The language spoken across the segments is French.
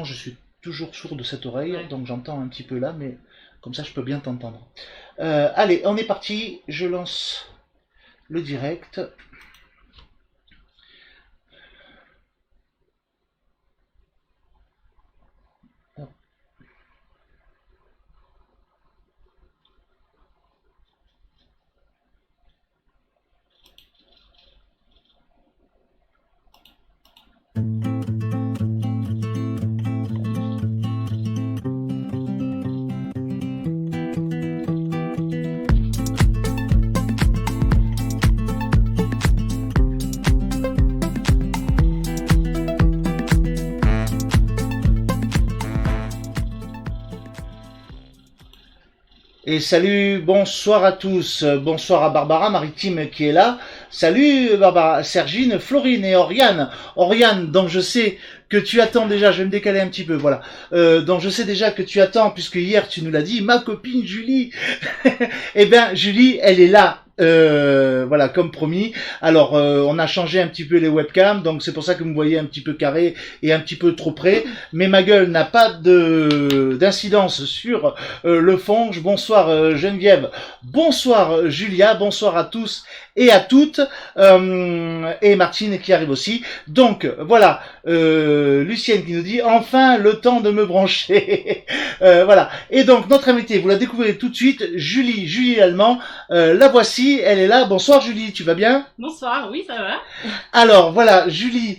Je suis toujours sourd de cette oreille, Ouais. donc j'entends un petit peu là, mais comme ça je peux bien t'entendre. Allez, on est parti, je lance le direct. Et salut, bonsoir à tous, bonsoir à Barbara Maritime qui est là. Salut Barbara, Sergine, Florine et Oriane. Oriane, donc je sais que tu attends déjà, je vais me décaler un petit peu, voilà. Donc je sais déjà que tu attends, puisque hier tu nous l'as dit, ma copine Julie. Eh bien Julie, elle est là. Voilà, comme promis. Alors, on a changé un petit peu les webcams, donc c'est pour ça que vous me voyez un petit peu carré et un petit peu trop près. Mais ma gueule n'a pas d'incidence sur le fond. Bonsoir Geneviève, bonsoir Julia, bonsoir à tous et à toutes, et Martine qui arrive aussi. Donc voilà, Lucienne qui nous dit enfin le temps de me brancher. Voilà. Et donc notre invitée, vous la découvrez tout de suite, Julie Allemand. La voici, elle est là. Bonsoir Julie, tu vas bien? Bonsoir, oui, ça va. Alors voilà, Julie,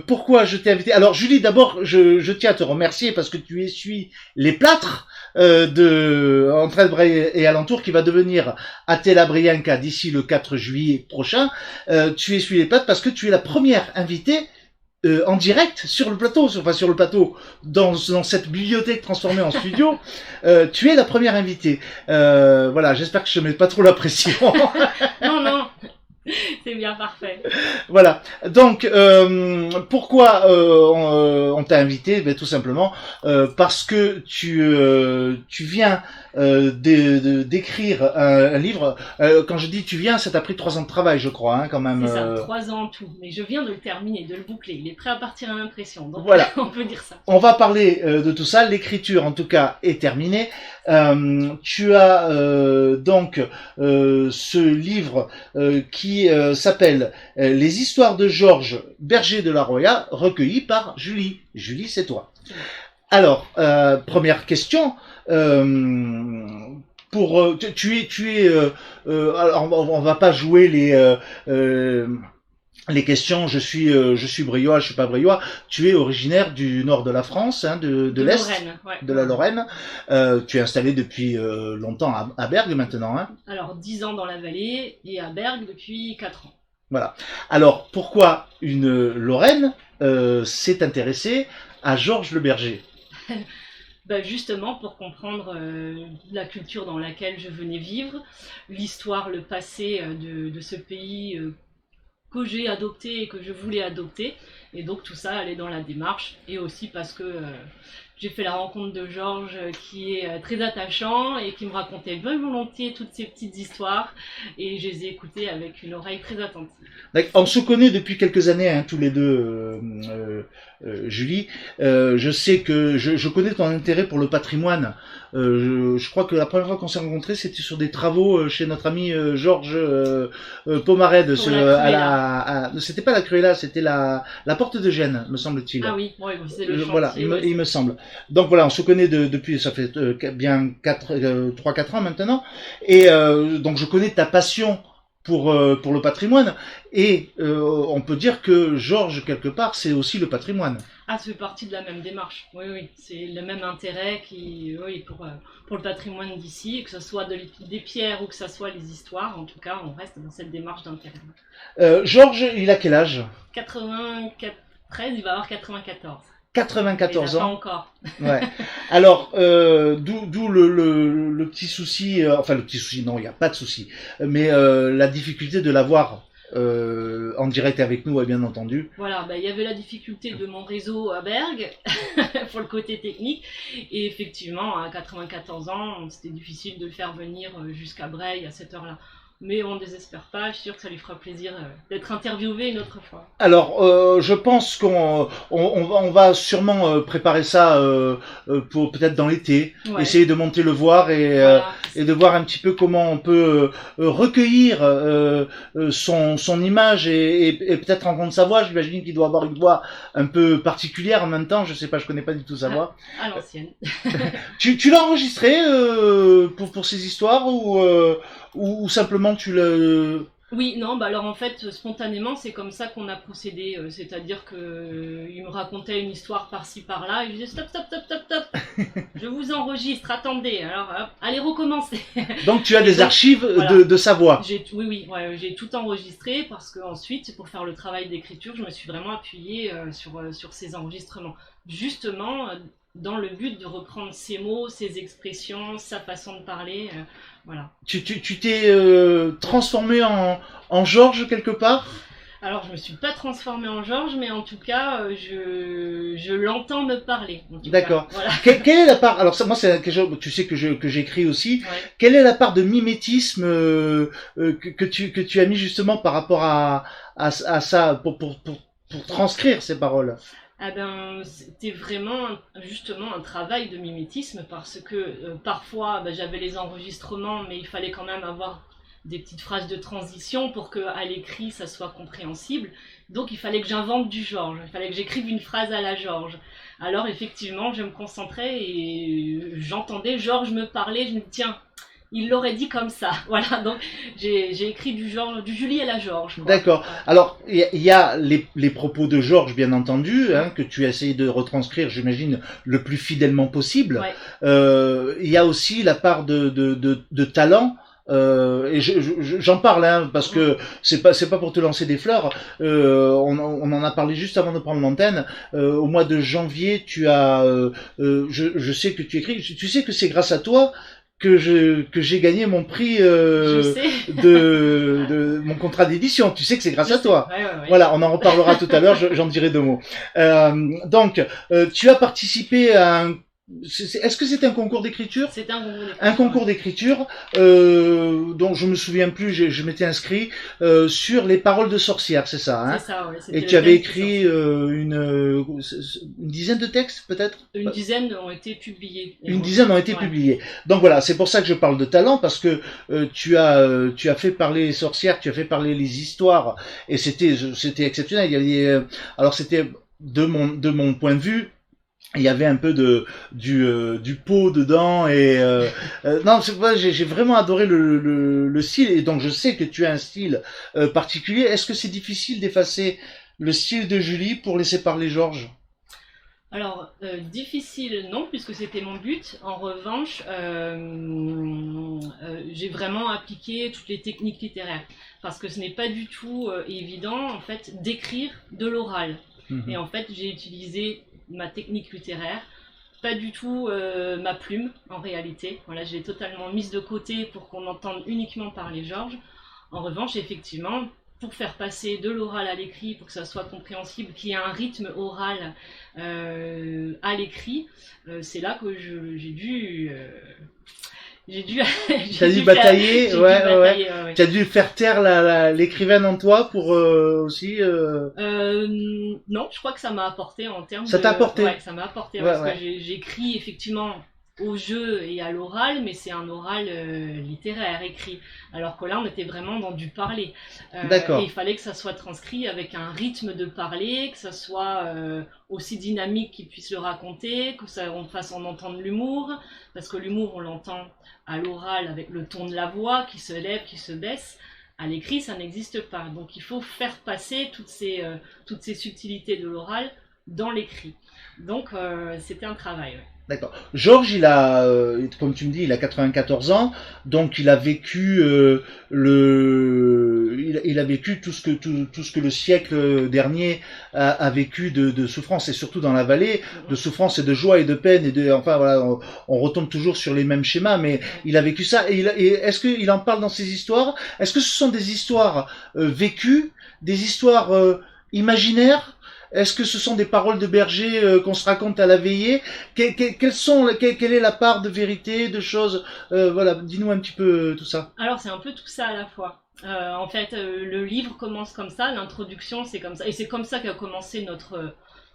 pourquoi je t'ai invité? Alors Julie, d'abord, je tiens à te remercier parce que tu essuies les plâtres de Entraide-Bray et alentour qui va devenir Atela Brianca d'ici le 4 juillet prochain. Tu essuies les plâtres parce que tu es la première invitée en direct sur le plateau, sur le plateau, dans cette bibliothèque transformée en studio. Tu es la première invitée. Voilà, j'espère que je ne mets pas trop la pression. Non, non, c'est bien parfait. Voilà. Donc, pourquoi on t'a invité? Ben, tout simplement parce que tu viens d'écrire un livre. Quand je dis tu viens, ça t'a pris 3 ans de travail, je crois, hein, quand même. C'est ça, 3 ans en tout. Mais je viens de le terminer, de le boucler. Il est prêt à partir à l'impression. Donc, Voilà. on peut dire ça. On va parler de tout ça. L'écriture, en tout cas, est terminée. Tu as donc ce livre qui s'appelle Les histoires de Georges Berger de la Roya, recueilli par Julie. Julie, c'est toi. Alors, première question. Alors, on va pas jouer les questions, je suis Briois, je suis pas Briois. Tu es originaire du nord de la France, hein, de l'Est, Lorraine, ouais. de la Lorraine. Tu es installé depuis longtemps à Bergues maintenant, hein. Alors, 10 ans dans la vallée et à Bergues depuis 4 ans. Voilà. Alors, pourquoi une Lorraine s'est intéressée à Georges le Berger? Bah justement pour comprendre la culture dans laquelle je venais vivre, l'histoire, le passé de ce pays que j'ai adopté et que je voulais adopter. Et donc tout ça allait dans la démarche. Et aussi parce que j'ai fait la rencontre de Georges qui est très attachant et qui me racontait bien volontiers toutes ces petites histoires. Et je les ai écoutées avec une oreille très attentive. On se connaît depuis quelques années, hein, tous les deux, Julie. Je sais que je connais ton intérêt pour le patrimoine. Je crois que la première fois qu'on s'est rencontrés, c'était sur des travaux chez notre ami Georges Pomarède. C'était pas la Cruella, c'était la porte de Gênes, me semble-t-il. Ah oui, ouais, c'est le chantier. Voilà, il me semble. Donc voilà, on se connaît depuis, ça fait bien 3-4 ans maintenant. Et donc je connais ta passion pour le patrimoine. Et on peut dire que Georges, quelque part, c'est aussi le patrimoine. Ah, ça fait partie de la même démarche. Oui, oui, c'est le même intérêt oui, pour le patrimoine d'ici, que ce soit des pierres ou que ce soit les histoires. En tout cas, on reste dans cette démarche d'intérêt. Georges, il a quel âge? 93, il va avoir 94. 94 ans. Pas encore. Ouais. Alors, d'où le petit souci, enfin le petit souci, non, il n'y a pas de souci, mais la difficulté de l'avoir en direct avec nous, bien entendu. Voilà, il y avait la difficulté de mon réseau à Bergues pour le côté technique, et effectivement, à 94 ans, c'était difficile de le faire venir jusqu'à Breil à cette heure-là. mais on ne désespère pas, je suis sûre que ça lui fera plaisir d'être interviewé une autre fois. Alors, je pense qu'on va sûrement préparer ça pour peut-être dans l'été, Ouais. essayer de monter le voir Voilà. et de voir un petit peu comment on peut recueillir son image et peut-être entendre sa voix. J'imagine qu'il doit avoir une voix un peu particulière en même temps. Je sais pas, je connais pas du tout sa voix. À l'ancienne. Tu l'as enregistré pour ces histoires ou simplement tu le... Oui, non, bah alors en fait, spontanément, c'est comme ça qu'on a procédé. C'est-à-dire que il me racontait une histoire par-ci par-là, et je disais stop, stop, stop, stop, stop. Je vous enregistre, attendez. Alors, hop, allez recommencer. Donc tu as des archives voilà. de sa voix. Oui, ouais, j'ai tout enregistré parce que ensuite, pour faire le travail d'écriture, je me suis vraiment appuyée sur ces enregistrements. Justement, dans le but de reprendre ses mots, ses expressions, sa façon de parler, voilà. Tu t'es transformé en Georges quelque part? Alors, je me suis pas transformée en Georges, mais en tout cas, je l'entends me parler. D'accord. Voilà. Quelle est la part? Alors ça, moi, c'est quelque chose. Tu sais que j'écris aussi. Ouais. Quelle est la part de mimétisme que tu as mis justement par rapport à ça pour transcrire ces paroles? Ah ben, c'était vraiment justement un travail de mimétisme parce que parfois j'avais les enregistrements, mais il fallait quand même avoir des petites phrases de transition pour qu'à l'écrit ça soit compréhensible. Donc il fallait que j'invente du Georges, il fallait que j'écrive une phrase à la Georges. Alors effectivement, je me concentrais et j'entendais Georges me parler, je me dis tiens, il l'aurait dit comme ça. Voilà, donc j'ai écrit du Julie et la Georges. D'accord. Alors, il y a les propos de Georges, bien entendu, hein, que tu as essayé de retranscrire, j'imagine, le plus fidèlement possible. Ouais. Il y a aussi la part de talent. Et j'en parle hein, parce que c'est pas pour te lancer des fleurs. On en a parlé juste avant de prendre l'antenne. Au mois de janvier, je sais que tu écris. Tu sais que c'est grâce à toi que j'ai gagné mon prix de mon contrat d'édition. Tu sais que c'est grâce à toi. Ouais. Voilà, on en reparlera tout à l'heure. J'en dirai deux mots. Donc, tu as participé à un... Est-ce que c'est un concours d'écriture? C'est un concours d'écriture. Un concours d'écriture dont je me souviens plus, je m'étais inscrit sur les paroles de sorcières, c'est ça, hein? C'est ça, ouais. Et tu avais écrit une dizaine de textes, peut-être? Une dizaine ont été publiés. Une dizaine ont été publiés. Donc voilà, c'est pour ça que je parle de talent, parce que tu as fait parler les sorcières, tu as fait parler les histoires, et c'était exceptionnel. Il y avait, alors c'était de mon point de vue. Il y avait un peu du pot dedans et non, c'est pas, j'ai vraiment adoré le style et donc je sais que tu as un style particulier. Est-ce que c'est difficile d'effacer le style de Julie pour laisser parler Georges? Alors, difficile non, puisque c'était mon but. En revanche, j'ai vraiment appliqué toutes les techniques littéraires. Parce que ce n'est pas du tout évident, en fait, d'écrire de l'oral. Et en fait, j'ai utilisé ma technique littéraire, pas du tout ma plume, en réalité. Voilà, je l'ai totalement mise de côté pour qu'on entende uniquement parler Georges. En revanche, effectivement, pour faire passer de l'oral à l'écrit, pour que ça soit compréhensible, qu'il y ait un rythme oral à l'écrit, c'est là que j'ai dû... T'as dû batailler, ouais. T'as dû faire taire l'écrivaine en toi pour aussi. Non, je crois que ça m'a apporté en termes. Ça t'a apporté. Ouais, ça m'a apporté parce que j'écris effectivement au jeu et à l'oral, mais c'est un oral littéraire écrit. Alors que là, on était vraiment dans du parler. D'accord. Et il fallait que ça soit transcrit avec un rythme de parler, que ça soit aussi dynamique qu'il puisse le raconter, on fasse en entendre l'humour, parce que l'humour, on l'entend à l'oral avec le ton de la voix qui se lève, qui se baisse. À l'écrit, ça n'existe pas. Donc il faut faire passer toutes ces subtilités de l'oral dans l'écrit. Donc c'était un travail. Ouais. D'accord. Georges, il a, comme tu me dis, il a 94 ans, donc il a vécu il a vécu tout ce que le siècle dernier a vécu de souffrance, et surtout dans la vallée, de souffrance et de joie et de peine enfin voilà, on retombe toujours sur les mêmes schémas, mais il a vécu ça. Et est-ce qu'il en parle dans ses histoires? Est-ce que ce sont des histoires vécues, des histoires imaginaires? Est-ce que ce sont des paroles de berger qu'on se raconte à la veillée? Quelle est la part de vérité, de choses? Voilà, dis-nous un petit peu tout ça. Alors c'est un peu tout ça à la fois. En fait, le livre commence comme ça, l'introduction c'est comme ça, et c'est comme ça qu'a commencé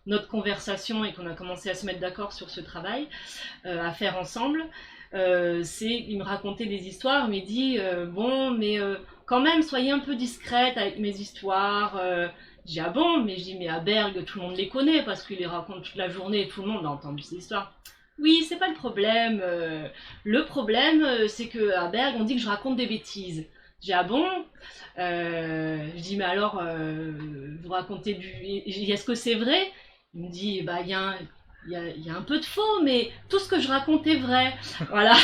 notre conversation et qu'on a commencé à se mettre d'accord sur ce travail, à faire ensemble. Il me racontait des histoires, mais il dit bon, mais quand même soyez un peu discrète avec mes histoires. J'ai ah bon, mais je dis mais à Berg tout le monde les connaît parce qu'il les raconte toute la journée et tout le monde a entendu ces histoires. Oui, c'est pas le problème. Le problème, c'est que à Berg, on dit que je raconte des bêtises. J'ai ah bon. Je dis mais alors, vous racontez du. Est-ce que c'est vrai? Il me dit bah il y a un peu de faux, mais tout ce que je raconte est vrai. Voilà.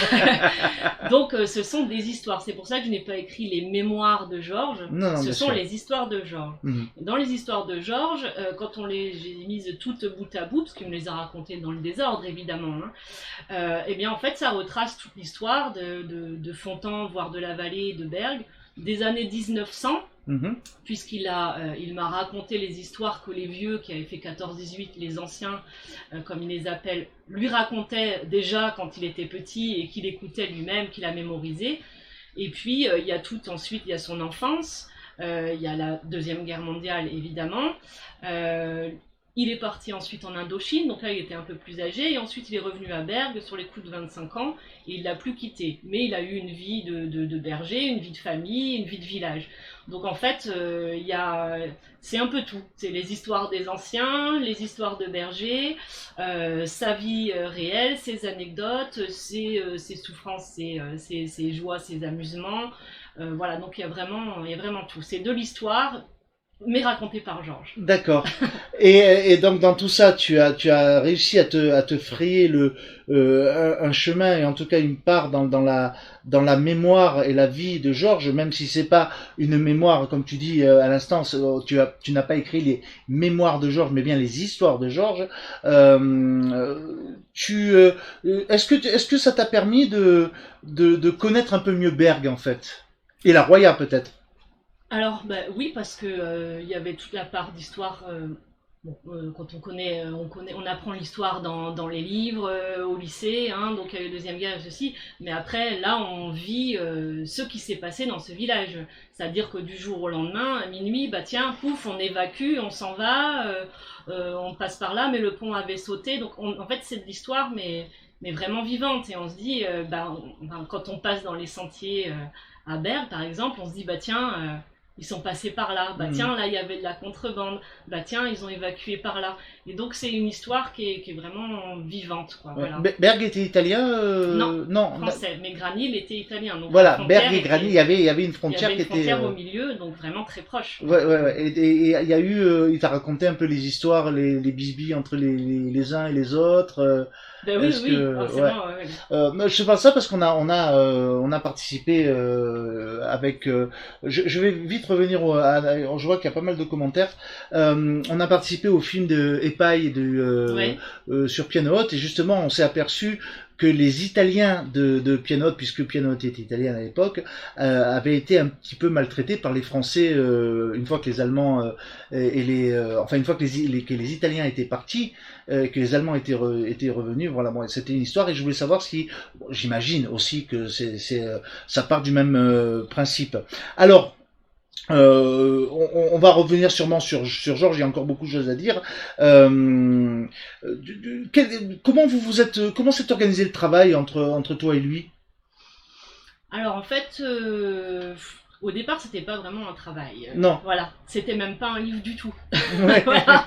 Donc ce sont des histoires. C'est pour ça que je n'ai pas écrit les mémoires de Georges. Non, non, Ce bien sont sûr. les histoires de Georges. Dans les histoires de Georges, quand j'ai mises toutes bout à bout, parce qu'il me les a racontées dans le désordre évidemment, hein, et bien en fait ça retrace toute l'histoire de Fontan, voire de la vallée de Berg, des années 1900. Il m'a raconté les histoires que les vieux qui avaient fait 14-18, les anciens, comme il les appelle, lui racontaient déjà quand il était petit et qu'il écoutait lui-même, qu'il a mémorisé. Et puis ensuite il y a son enfance, il y a la Deuxième Guerre mondiale évidemment. Il est parti ensuite en Indochine, donc là il était un peu plus âgé, et ensuite il est revenu à Berg sur les coups de 25 ans, et il l'a plus quitté. Mais il a eu une vie de berger, une vie de famille, une vie de village. Donc en fait, c'est un peu tout. C'est les histoires des anciens, les histoires de berger, sa vie réelle, ses anecdotes, ses souffrances, ses joies, ses amusements. Voilà, donc il y a vraiment tout. C'est de l'histoire, mais racontée par Georges. D'accord. Et donc dans tout ça, tu as réussi à te frayer un chemin et en tout cas une part dans la mémoire et la vie de Georges, même si c'est pas une mémoire comme tu dis à l'instant, tu n'as pas écrit les mémoires de Georges, mais bien les histoires de Georges. Est-ce que ça t'a permis de connaître un peu mieux Berg en fait et la Roya peut-être? Alors, bah, oui, parce que y avait toute la part d'histoire. Quand on apprend l'histoire dans les livres, au lycée, hein, donc il y a eu la Deuxième Guerre et ceci, mais après, là, on vit ce qui s'est passé dans ce village. C'est-à-dire que du jour au lendemain, à minuit, bah tiens, pouf, on évacue, on s'en va, on passe par là, mais le pont avait sauté. Donc, en fait, c'est de l'histoire, mais vraiment vivante. Et on se dit, quand on passe dans les sentiers à Berg, par exemple, on se dit, bah tiens, ils sont passés par là, bah tiens, là il y avait de la contrebande, bah tiens, ils ont évacué par là. Et donc c'est une histoire qui est vraiment vivante, quoi. Ouais. Voilà. Berg était italien Non, français, mais Granil était italien. Donc voilà, Berg et Granil, il y avait une frontière qui était... Il y avait une frontière au milieu, donc vraiment très proche. Ouais. Et il y a eu, il t'a raconté un peu les histoires, les bisbilles entre les uns et les autres. Ben oui, forcément. Ouais. Je sais pas ça parce qu'on a participé avec. Je vais vite revenir. Je vois qu'il y a pas mal de commentaires. On a participé au film de Epaille sur Piano Hot et justement on s'est aperçu que les Italiens de Piano Hot, puisque Piano Hot était italien à l'époque, avaient été un petit peu maltraités par les Français une fois que les Allemands une fois que les Italiens étaient partis, que les Allemands étaient revenus. Voilà, bon, c'était une histoire et je voulais savoir si, j'imagine aussi que ça part du même principe. Alors. On va revenir sûrement sur Georges, il y a encore beaucoup de choses à dire. Comment s'est organisé le travail entre toi et lui? Alors en fait, au départ, c'était pas vraiment un travail. Non. Voilà, c'était même pas un livre du tout. Ouais. Voilà,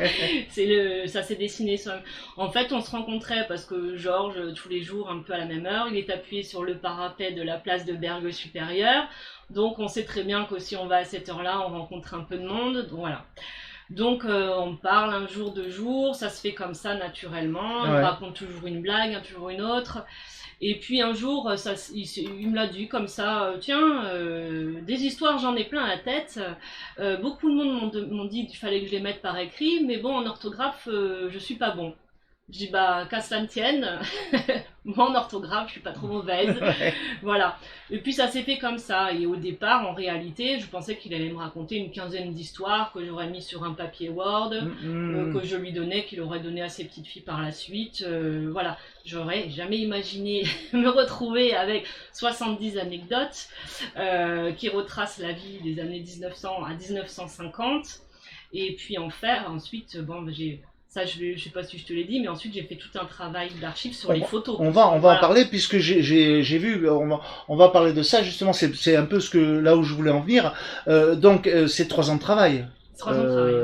ça s'est dessiné seul. En fait, on se rencontrait parce que Georges, tous les jours, un peu à la même heure, il est appuyé sur le parapet de la place de Berg supérieur. Donc, on sait très bien que si on va à cette heure-là, on rencontre un peu de monde. Donc, voilà. Donc, on parle un jour, 2 jours, ça se fait comme ça naturellement. On raconte toujours une blague, toujours une autre. Et puis un jour, il me l'a dit comme ça, tiens, des histoires, j'en ai plein à la tête. Beaucoup de monde m'ont dit qu'il fallait que je les mette par écrit, mais bon, en orthographe, je suis pas bon. Je dis, bah, qu'à cela ne tienne, Moi, en orthographe, je suis pas trop mauvaise. Ouais. Voilà. Et puis ça s'est fait comme ça. Et au départ, en réalité, je pensais qu'il allait me raconter une quinzaine d'histoires que j'aurais mis sur un papier Word, que je lui donnais, qu'il aurait donné à ses petites filles par la suite. Voilà. J'aurais jamais imaginé me retrouver avec 70 anecdotes qui retracent la vie des années 1900 à 1950. Et puis en faire ensuite, bon, ça, je sais pas si je te l'ai dit, mais ensuite j'ai fait tout un travail d'archives sur les photos. On va Voilà. en parler puisque j'ai vu, on va parler de ça justement. C'est un peu là où je voulais en venir. Donc c'est 3 ans de travail. 3 ans de travail.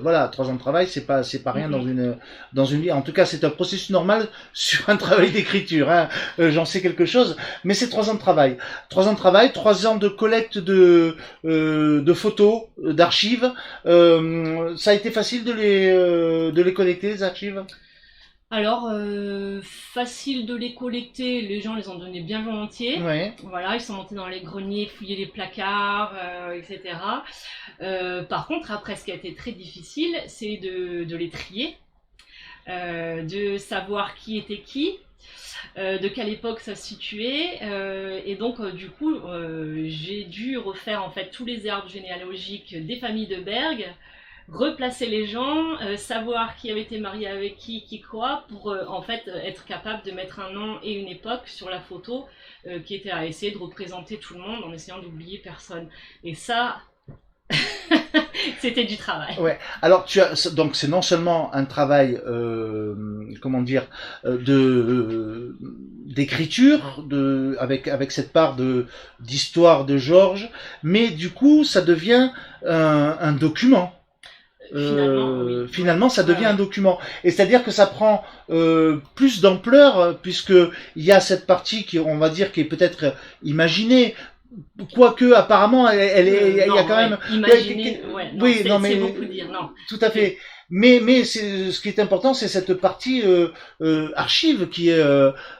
Voilà, 3 ans de travail, c'est pas rien dans une vie. En tout cas, c'est un processus normal sur un travail d'écriture. Hein. J'en sais quelque chose, mais c'est 3 ans de travail. 3 ans de travail, 3 ans de collecte de photos, d'archives. Ça a été facile de les collecter, les archives. Alors, facile de les collecter, les gens les ont donnés bien volontiers. Ouais. Voilà, ils sont montés dans les greniers, fouillés les placards, etc. Par contre, après, ce qui a été très difficile, c'est de les trier, de savoir qui était qui, de quelle époque ça se situait, et donc du coup, j'ai dû refaire en fait tous les arbres généalogiques des familles de Berg, replacer les gens, savoir qui avait été marié avec qui quoi, pour en fait être capable de mettre un nom et une époque sur la photo, qui était à essayer de représenter tout le monde en essayant d'oublier personne. Et ça, c'était du travail. Ouais. Alors donc c'est non seulement un travail, comment dire, d'écriture, avec cette part d'histoire de Georges, mais du coup ça devient un document. Finalement, ça devient un document. Et c'est-à-dire que ça prend plus d'ampleur puisque il y a cette partie qui, on va dire, qui est peut-être imaginée. Quoique, apparemment, il y a quand même. Imaginer, oui, non, mais c'est beaucoup dire, non. Tout à fait. Mais ce qui est important, c'est cette partie archive qui est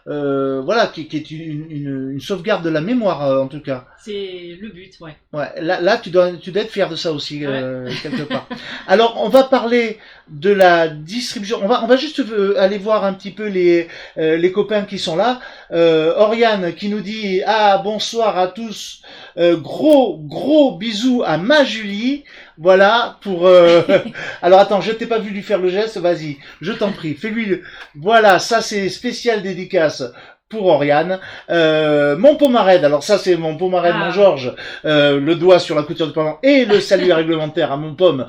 voilà, qui est une sauvegarde de la mémoire en tout cas. C'est le but, ouais. Ouais, là tu dois être fier de ça aussi quelque part. Alors on va parler de la distribution. On va juste aller voir un petit peu les copains qui sont là. Oriane qui nous dit bonsoir à tous. Gros bisous à ma Julie. Voilà pour. Alors attends, je t'ai pas vu lui faire le geste. Vas-y, je t'en prie, fais-lui. Voilà, ça c'est spécial dédicace pour Oriane. Mon Pomarède, alors ça c'est mon Pomarède, mon Georges, le doigt sur la couture du pantalon et le salut réglementaire à mon Pomme,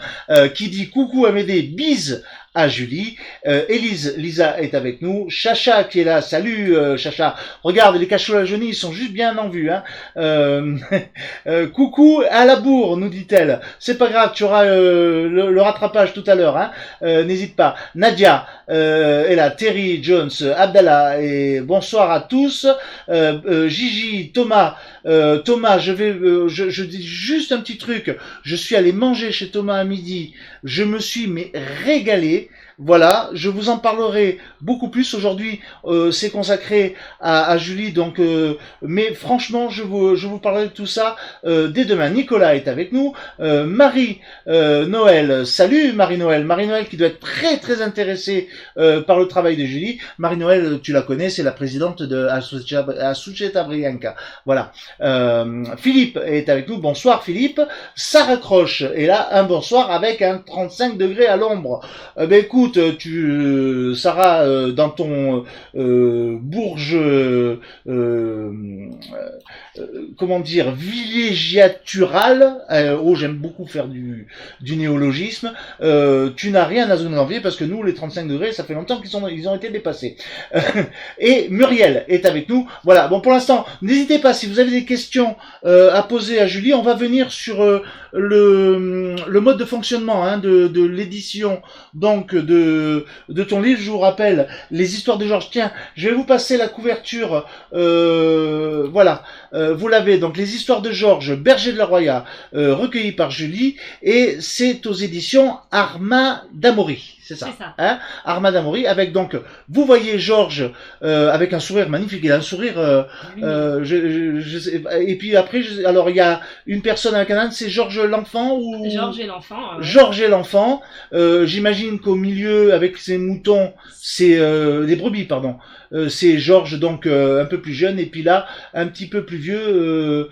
qui dit coucou Amédée, bise à Julie. Lisa est avec nous. Chacha qui est là. Salut Chacha. Regarde, les cachots à Johnny, ils sont juste bien en vue. Hein. Coucou à la bourre, nous dit-elle. C'est pas grave, tu auras le rattrapage tout à l'heure. Hein. N'hésite pas. Nadia est là. Terry, Jones, Abdallah et bonsoir à tous. Gigi, Thomas. Thomas, je dis juste un petit truc. Je suis allé manger chez Thomas à midi. Je me suis régalé. Voilà, je vous en parlerai beaucoup plus aujourd'hui. C'est consacré à Julie, donc. Mais franchement, je vous parlerai de tout ça dès demain. Nicolas est avec nous. Marie Noël, salut Marie Noël. Marie Noël qui doit être très très intéressée par le travail de Julie. Marie Noël, tu la connais, c'est la présidente de Associata Brianca. Voilà. Philippe est avec nous. Bonsoir Philippe. Sarah Croche est là. Un bonsoir avec un 35 degrés à l'ombre. Ben écoute, Sarah, dans ton Bourges, comment dire, villégiatural, j'aime beaucoup faire du néologisme, tu n'as rien à nous envier parce que nous, les 35 degrés, ça fait longtemps qu'ils ont été dépassés. Et Muriel est avec nous. Voilà, bon pour l'instant, n'hésitez pas, si vous avez des questions à poser à Julie, on va venir sur le mode de fonctionnement de l'édition donc de ton livre. Je vous rappelle les histoires de Georges. Tiens, je vais vous passer la couverture. Voilà, vous l'avez. Donc les histoires de Georges, Berger de la Roya, recueillies par Julie, et c'est aux éditions Arma d'Amaury. C'est ça. Hein, Arma d'Amaury, avec donc, vous voyez Georges avec un sourire magnifique. Il a un sourire. Et puis après, alors il y a une personne avec un âne, c'est Georges l'enfant ou Georges et l'enfant. Georges et l'enfant. J'imagine qu'au milieu vieux avec ses moutons, c'est des brebis, pardon. C'est Georges, donc un peu plus jeune, et puis là, un petit peu plus vieux,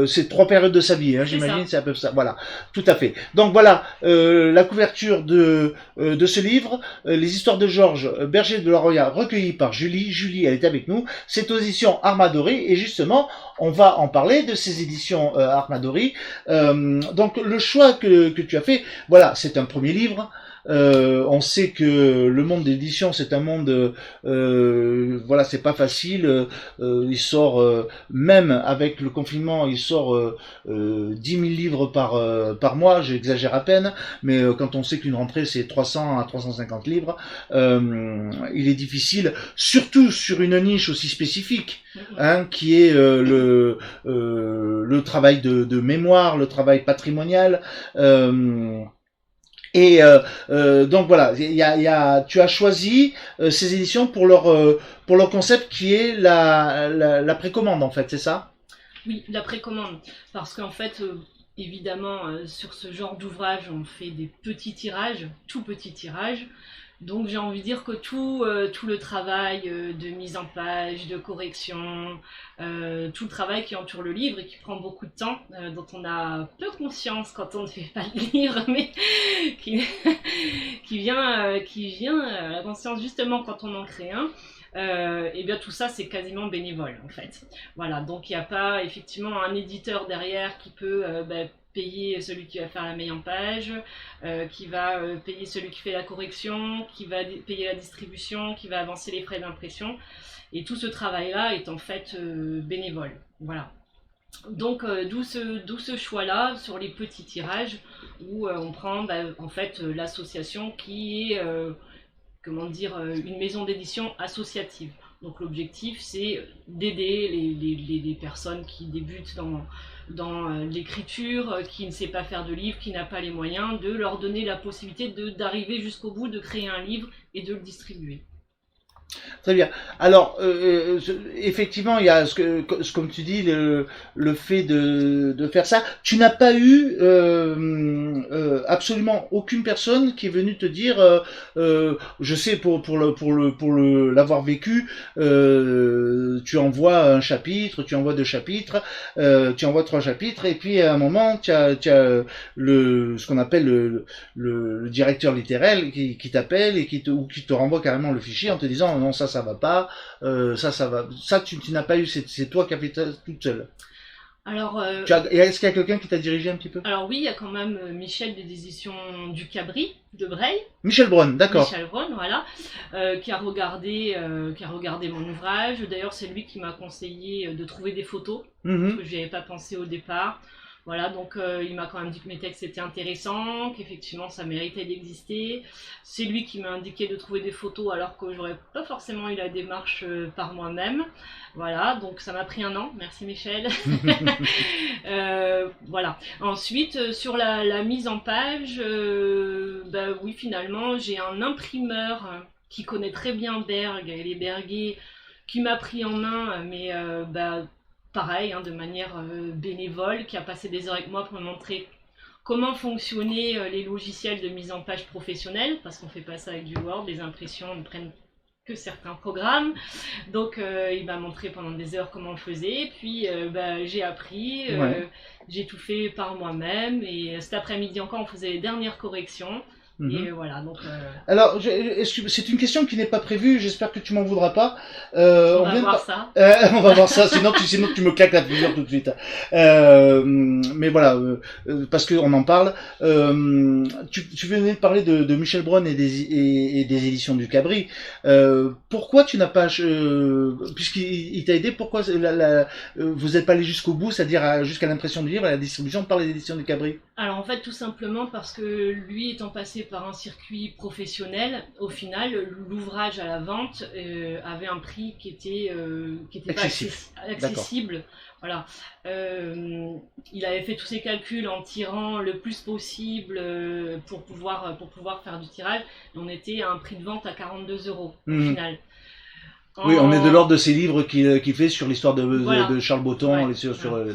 c'est 3 périodes de sa vie, hein, j'imagine, c'est un peu ça. Voilà, tout à fait. Donc voilà, la couverture de ce livre, les histoires de Georges, berger de la Roya, recueillies par Julie. Julie, elle est avec nous. C'est aux éditions Armadori, et justement, on va en parler de ces éditions Armadori. Donc le choix que tu as fait, voilà, c'est un premier livre. On sait que le monde d'édition, c'est un monde, voilà, c'est pas facile. Il sort, même avec le confinement, il sort 10 000 livres par mois. J'exagère à peine, mais quand on sait qu'une rentrée c'est 300 à 350 livres, il est difficile, surtout sur une niche aussi spécifique, hein, qui est le travail de mémoire, le travail patrimonial. Et donc voilà, tu as choisi ces éditions pour leur concept qui est la précommande en fait, c'est ça? Oui, la précommande, parce qu'en fait, évidemment, sur ce genre d'ouvrage, on fait des petits tirages, tout petits tirages. Donc j'ai envie de dire que tout le travail de mise en page, de correction, tout le travail qui entoure le livre et qui prend beaucoup de temps, dont on a peu conscience quand on ne fait pas le livre, mais qui, qui vient à la conscience justement quand on en crée un. Et bien tout ça c'est quasiment bénévole en fait. Voilà, donc il n'y a pas effectivement un éditeur derrière qui peut payer celui qui va faire la mise en page, qui va payer celui qui fait la correction, qui va payer la distribution, qui va avancer les frais d'impression. Et tout ce travail-là est en fait bénévole. Voilà. Donc d'où ce choix-là sur les petits tirages où on prend en fait l'association qui est une maison d'édition associative. Donc l'objectif c'est d'aider les personnes qui débutent dans l'écriture, qui ne sait pas faire de livre, qui n'a pas les moyens, de leur donner la possibilité d'arriver jusqu'au bout, de créer un livre et de le distribuer. Très bien. Alors, effectivement, il y a comme tu dis, le fait de faire ça. Tu n'as pas eu absolument aucune personne qui est venue te dire, je sais pour l'avoir vécu, tu envoies un chapitre, tu envoies 2 chapitres, tu envoies 3 chapitres, et puis à un moment, tu as ce qu'on appelle le directeur littéraire qui t'appelle et qui te renvoie carrément le fichier en te disant non, ça va pas, ça va, ça tu n'as pas eu, c'est toi qui as fait ça toute seule. Alors, est-ce qu'il y a quelqu'un qui t'a dirigé un petit peu? Alors oui, il y a quand même Michel des éditions du Cabri de Breil. Michel Braun, d'accord. Michel Braun, voilà, qui a regardé mon ouvrage. D'ailleurs, c'est lui qui m'a conseillé de trouver des photos, parce que je n'y avais pas pensé au départ. Voilà, donc il m'a quand même dit que mes textes étaient intéressants, qu'effectivement ça méritait d'exister. C'est lui qui m'a indiqué de trouver des photos alors que j'aurais pas forcément eu la démarche par moi-même. Voilà, donc ça m'a pris 1 an, merci Michel. Voilà. Ensuite, sur la mise en page, oui, finalement, j'ai un imprimeur qui connaît très bien Berg et les Berguets, qui m'a pris en main, mais pareil, de manière bénévole, qui a passé des heures avec moi pour me montrer comment fonctionnaient les logiciels de mise en page professionnelle, parce qu'on fait pas ça avec du Word, les impressions ne prennent que certains programmes. Donc il m'a montré pendant des heures comment on faisait, puis j'ai appris, j'ai tout fait par moi-même, et cet après-midi encore on faisait les dernières corrections. Et voilà, donc. Alors, c'est une question qui n'est pas prévue. J'espère que tu m'en voudras pas. On va voir ça. On va voir ça. Sinon, tu me claques la figure tout de suite. Mais voilà, parce que on en parle. Tu venais de parler de Michel Braun et des éditions du Cabri. Pourquoi tu n'as pas, puisqu'il t'a aidé, pourquoi vous n'êtes pas allé jusqu'au bout, c'est-à-dire jusqu'à l'impression du livre, à la distribution par les éditions du Cabri? Alors en fait, tout simplement parce que lui étant passé par un circuit professionnel, au final, l'ouvrage à la vente avait un prix qui était accessible. Pas accessible. Voilà. Il avait fait tous ses calculs en tirant le plus possible pour pouvoir faire du tirage. Et on était à un prix de vente à 42 € au final. Oui, on est de l'ordre de ces livres qu'il fait sur l'histoire Voilà. de Charles Botton, Ouais,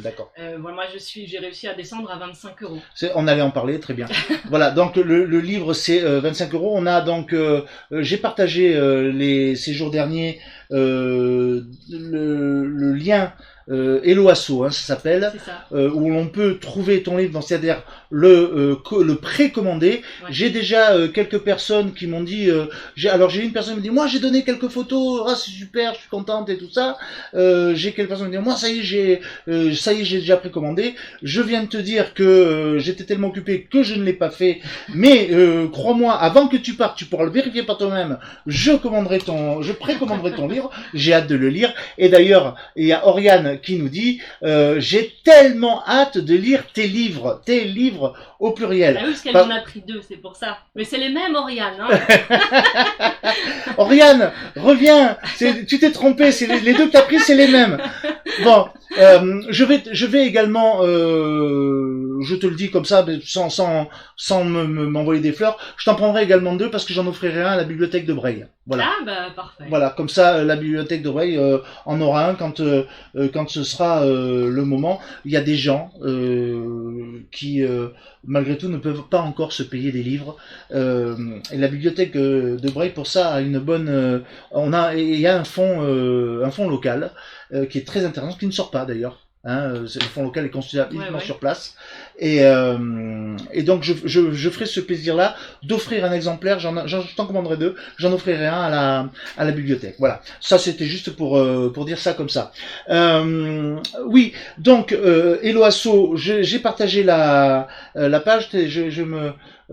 d'accord. Voilà, moi j'ai réussi à descendre à 25 €. On allait en parler, très bien. Voilà, donc le livre c'est 25 €. On a donc, j'ai partagé ces jours derniers le lien Hello Asso, hein, ça s'appelle, C'est ça. où l'on peut trouver ton livre, c'est-à-dire le précommandé. Ouais. J'ai déjà quelques personnes qui m'ont dit, alors j'ai une personne qui me dit, moi j'ai donné quelques photos, ah c'est super, je suis contente et tout ça. J'ai quelques personnes qui me disent, moi ça y est j'ai déjà précommandé. Je viens de te dire que j'étais tellement occupé que je ne l'ai pas fait, mais crois-moi, avant que tu partes, tu pourras le vérifier par toi-même. Je précommanderai ton livre. J'ai hâte de le lire. Et d'ailleurs, il y a Oriane qui nous dit, j'ai tellement hâte de lire tes livres au pluriel. Ah oui, parce qu'elle en a pris 2, c'est pour ça. Mais c'est les mêmes, Oriane. Hein. Oriane, reviens. Tu t'es trompé. C'est les 2 que t'as pris, c'est les mêmes. Bon, je vais également, je te le dis comme ça, sans m'envoyer des fleurs, je t'en prendrai également 2 parce que j'en offrirai un à la bibliothèque de Breil. Voilà. Ah bah parfait. Voilà, comme ça, la bibliothèque de Breil en aura un quand ce sera le moment. Il y a des gens qui, malgré tout, ne peuvent pas encore se payer des livres. Et la bibliothèque de Breil, pour ça, a une bonne. Il y a un fonds local qui est très intéressant, qui ne sort pas d'ailleurs. Hein, le fonds local est constitué uniquement sur place. Et donc je ferai ce plaisir-là d'offrir un exemplaire. Je t'en commanderai 2. J'en offrirai un à la bibliothèque. Voilà. Ça c'était juste pour dire ça comme ça. Oui. Donc Hello Asso, j'ai partagé la page.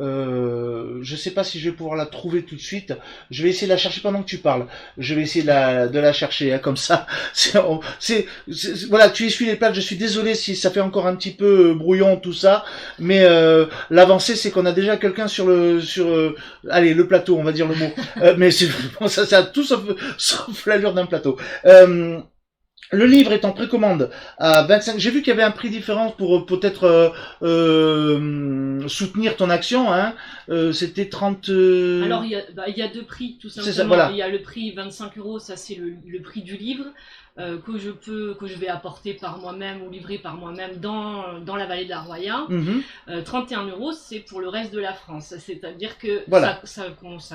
Je sais pas si je vais pouvoir la trouver tout de suite. Je vais essayer de la chercher pendant que tu parles. Je vais essayer de la chercher, hein, comme ça. Voilà, tu essuies les plates. Je suis désolé si ça fait encore un petit peu brouillon tout ça, mais l'avancée c'est qu'on a déjà quelqu'un sur allez, le plateau, on va dire le mot. Mais ça a tout sauf l'allure d'un plateau. Le livre est en précommande à 25. J'ai vu qu'il y avait un prix différent pour peut-être soutenir ton action. Hein. C'était 30. Alors il y a 2 prix tout simplement. Ça, voilà. Il y a le prix 25 €, ça c'est le prix du livre que je vais apporter par moi-même ou livrer par moi-même dans la vallée de la Roya. 31 € c'est pour le reste de la France. C'est-à-dire que voilà. ça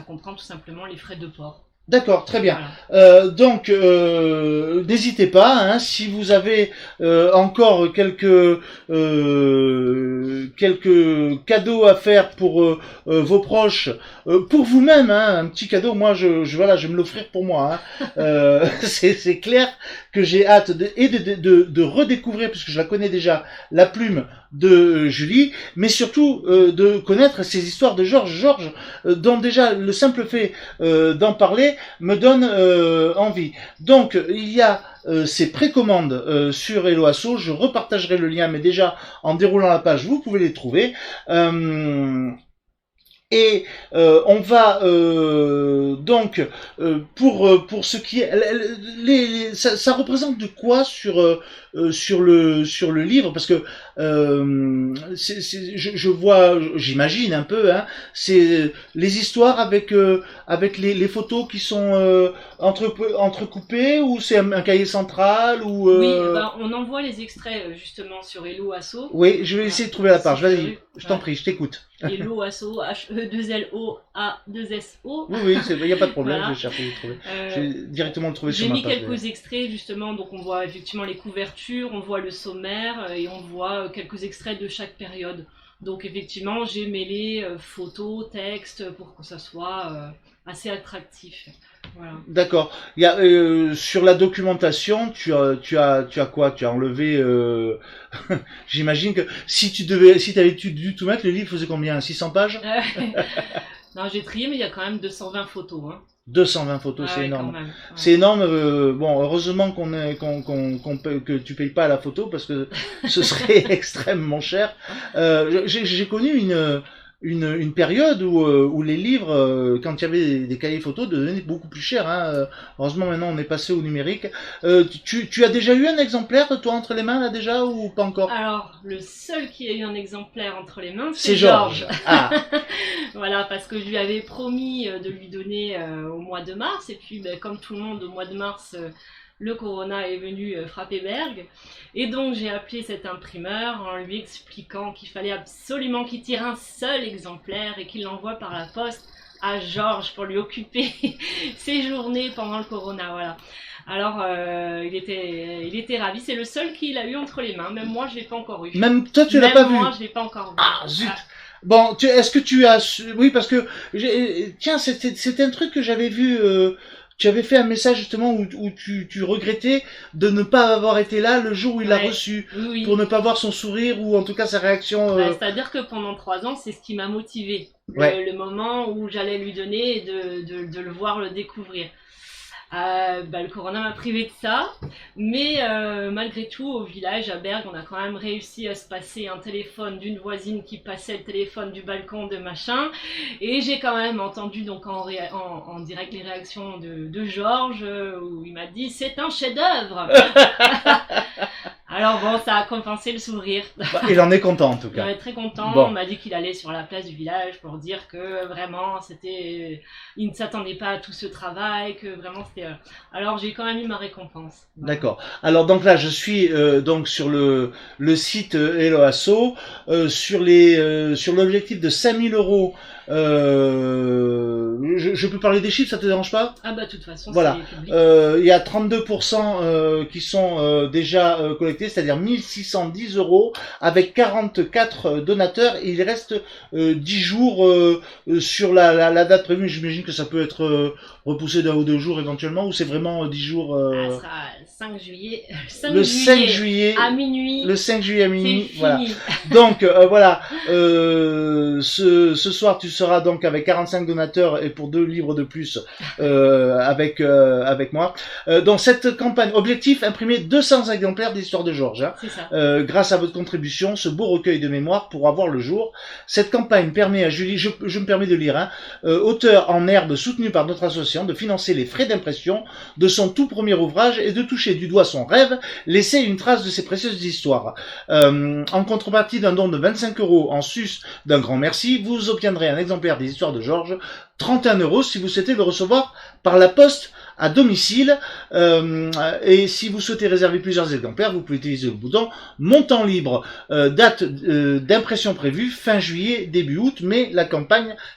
comprend tout simplement les frais de port. D'accord, très bien. Voilà. Donc, n'hésitez pas, hein, si vous avez encore quelques cadeaux à faire pour vos proches, pour vous-même, hein, un petit cadeau. Moi, je vais me l'offrir pour moi. Hein. C'est clair que j'ai hâte de redécouvrir, puisque je la connais déjà, la plume de Julie, mais surtout de connaître ces histoires de Georges, dont déjà le simple fait d'en parler me donne envie. Donc il y a ces précommandes sur Hello Asso, je repartagerai le lien, mais déjà en déroulant la page vous pouvez les trouver. Et on va donc pour ce qui est ça représente de quoi sur le livre, parce que je vois, j'imagine un peu, hein, c'est les histoires avec les photos qui sont entrecoupées, ou c'est un cahier central, ou Oui, on envoie les extraits justement sur Hello Asso. Oui, je vais essayer de trouver la page. Vas-y, je t'en prie, je t'écoute. Hello Asso, HE2LOA2SO. Oui, il n'y a pas de problème, Voilà. je vais chercher le trouver. Je vais directement le trouver sur ma page. J'ai mis quelques extraits justement, donc on voit effectivement les couvertures, on voit le sommaire et on voit quelques extraits de chaque période. Donc effectivement, j'ai mêlé photos, textes pour que ça soit assez attractif. Voilà. D'accord. Il y a sur la documentation, tu as quoi? Tu as enlevé. J'imagine que si t'avais dû tout mettre, le livre faisait combien? 600 pages? Non, j'ai trié, mais il y a quand même 220 photos. Hein. 220 photos, c'est énorme. Ouais. C'est énorme. Bon, heureusement que tu payes pas à la photo, parce que ce serait extrêmement cher. J'ai connu une période où les livres, quand il y avait des cahiers photos, devenaient beaucoup plus chers. Hein. Heureusement, maintenant, on est passé au numérique. Tu as déjà eu un exemplaire, toi, entre les mains, là, déjà, ou pas encore? Alors, le seul qui a eu un exemplaire entre les mains, C'est c'est Georges. Ah, Voilà, parce que je lui avais promis de lui donner au mois de mars, et puis comme tout le monde, au mois de mars, le corona est venu frapper Berg, et donc j'ai appelé cet imprimeur en lui expliquant qu'il fallait absolument qu'il tire un seul exemplaire et qu'il l'envoie par la poste à Georges pour lui occuper ses journées pendant le corona, voilà. Alors, il était ravi, c'est le seul qu'il a eu entre les mains, même moi je l'ai pas encore eu. même toi, tu l'as pas vu? Même moi je l'ai pas encore vu. Ah, zut! Bon, est-ce que tu as oui, parce que tiens, c'était un truc que j'avais vu. Tu avais fait un message justement où tu regrettais de ne pas avoir été là le jour où il l'a reçu, oui. pour ne pas voir son sourire ou en tout cas sa réaction. C'est-à-dire que pendant 3 ans, c'est ce qui m'a motivé, le moment où j'allais lui donner et de le voir, le découvrir. Le corona m'a privé de ça, mais malgré tout, au village, à Berg, on a quand même réussi à se passer un téléphone d'une voisine qui passait le téléphone du balcon de machin, et j'ai quand même entendu donc en direct les réactions de Georges, où il m'a dit « c'est un chef-d'œuvre !» Alors bon, ça a compensé le sourire. Il en est content en tout cas. Il est très content. Bon. On m'a dit qu'il allait sur la place du village pour dire que vraiment il ne s'attendait pas à tout ce travail, que vraiment c'était. Alors j'ai quand même eu ma récompense. Voilà. D'accord. Alors donc là, je suis donc sur le site Helloasso, sur l'objectif de 5000 euros. Je peux parler des chiffres, ça te dérange pas? Ah bah de toute façon, voilà. C'est public. Il y a 32% qui sont déjà collectés, c'est-à-dire 1610 euros avec 44 donateurs. Et il reste 10 jours sur la date prévue. J'imagine que ça peut être repoussé d'un ou deux jours éventuellement, ou c'est vraiment 10 jours. Ça sera 5 juillet. 5 juillet à minuit. Le 5 juillet à minuit. C'est voilà. fini. Donc voilà. Ce soir, tu seras donc avec 45 donateurs et pour 2 livres de plus avec moi. Donc cette campagne, objectif, imprimer 200 exemplaires d'Histoire de Georges. Hein. C'est ça. Grâce à votre contribution, ce beau recueil de mémoire pourra voir le jour. Cette campagne permet à Julie, je me permets de lire, hein, auteur en herbe soutenu par notre association, de financer les frais d'impression de son tout premier ouvrage et de toucher du doigt son rêve, laisser une trace de ses précieuses histoires. En contrepartie d'un don de 25 euros en sus d'un grand merci, vous obtiendrez un exemplaire des Histoires de Georges, 31 euros si vous souhaitez le recevoir par la poste à domicile, et si vous souhaitez réserver plusieurs exemplaires, vous pouvez utiliser le bouton montant libre. Date d'impression prévue fin juillet, début août, mais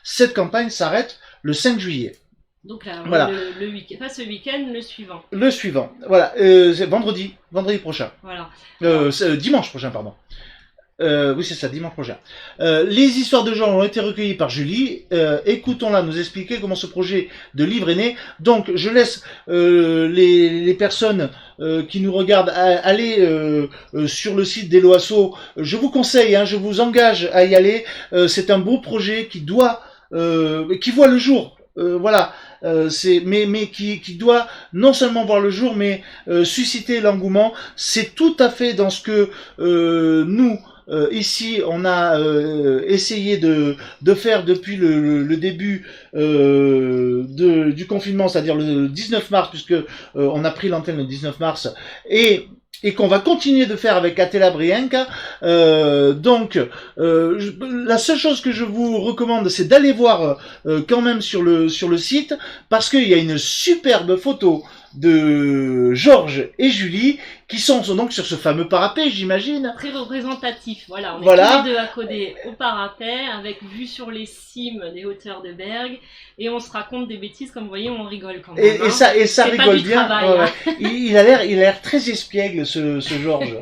cette campagne s'arrête le 5 juillet. Donc là, voilà. le week-end, pas ce week-end, le suivant. Le suivant, voilà, c'est vendredi prochain. Voilà. Dimanche prochain, pardon. Oui, c'est ça, dimanche prochain. Les histoires de Georges ont été recueillies par Julie. Écoutons-la nous expliquer comment ce projet de livre est né. Donc, je laisse les personnes qui nous regardent aller sur le site d'Helloasso. Je vous conseille, hein, je vous engage à y aller. C'est un beau projet qui voit le jour. Voilà. Mais qui doit non seulement voir le jour, mais susciter l'engouement. C'est tout à fait dans ce que nous ici on a essayé de faire depuis le début du confinement, c'est-à-dire le 19 mars, puisque on a pris l'antenne le 19 mars, et qu'on va continuer de faire avec Atela Brienka. Donc, la seule chose que je vous recommande, c'est d'aller voir quand même sur le site, parce qu'il y a une superbe photo de Georges et Julie qui sont donc sur ce fameux parapet, j'imagine. Très représentatif, voilà. On est voilà. tous les deux accoudés au parapet, avec vue sur les cimes des hauteurs de Berg, et on se raconte des bêtises, comme vous voyez, on rigole quand même. Et ça rigole bien. Travail, ouais. Il a l'air très espiègle, ce Georges.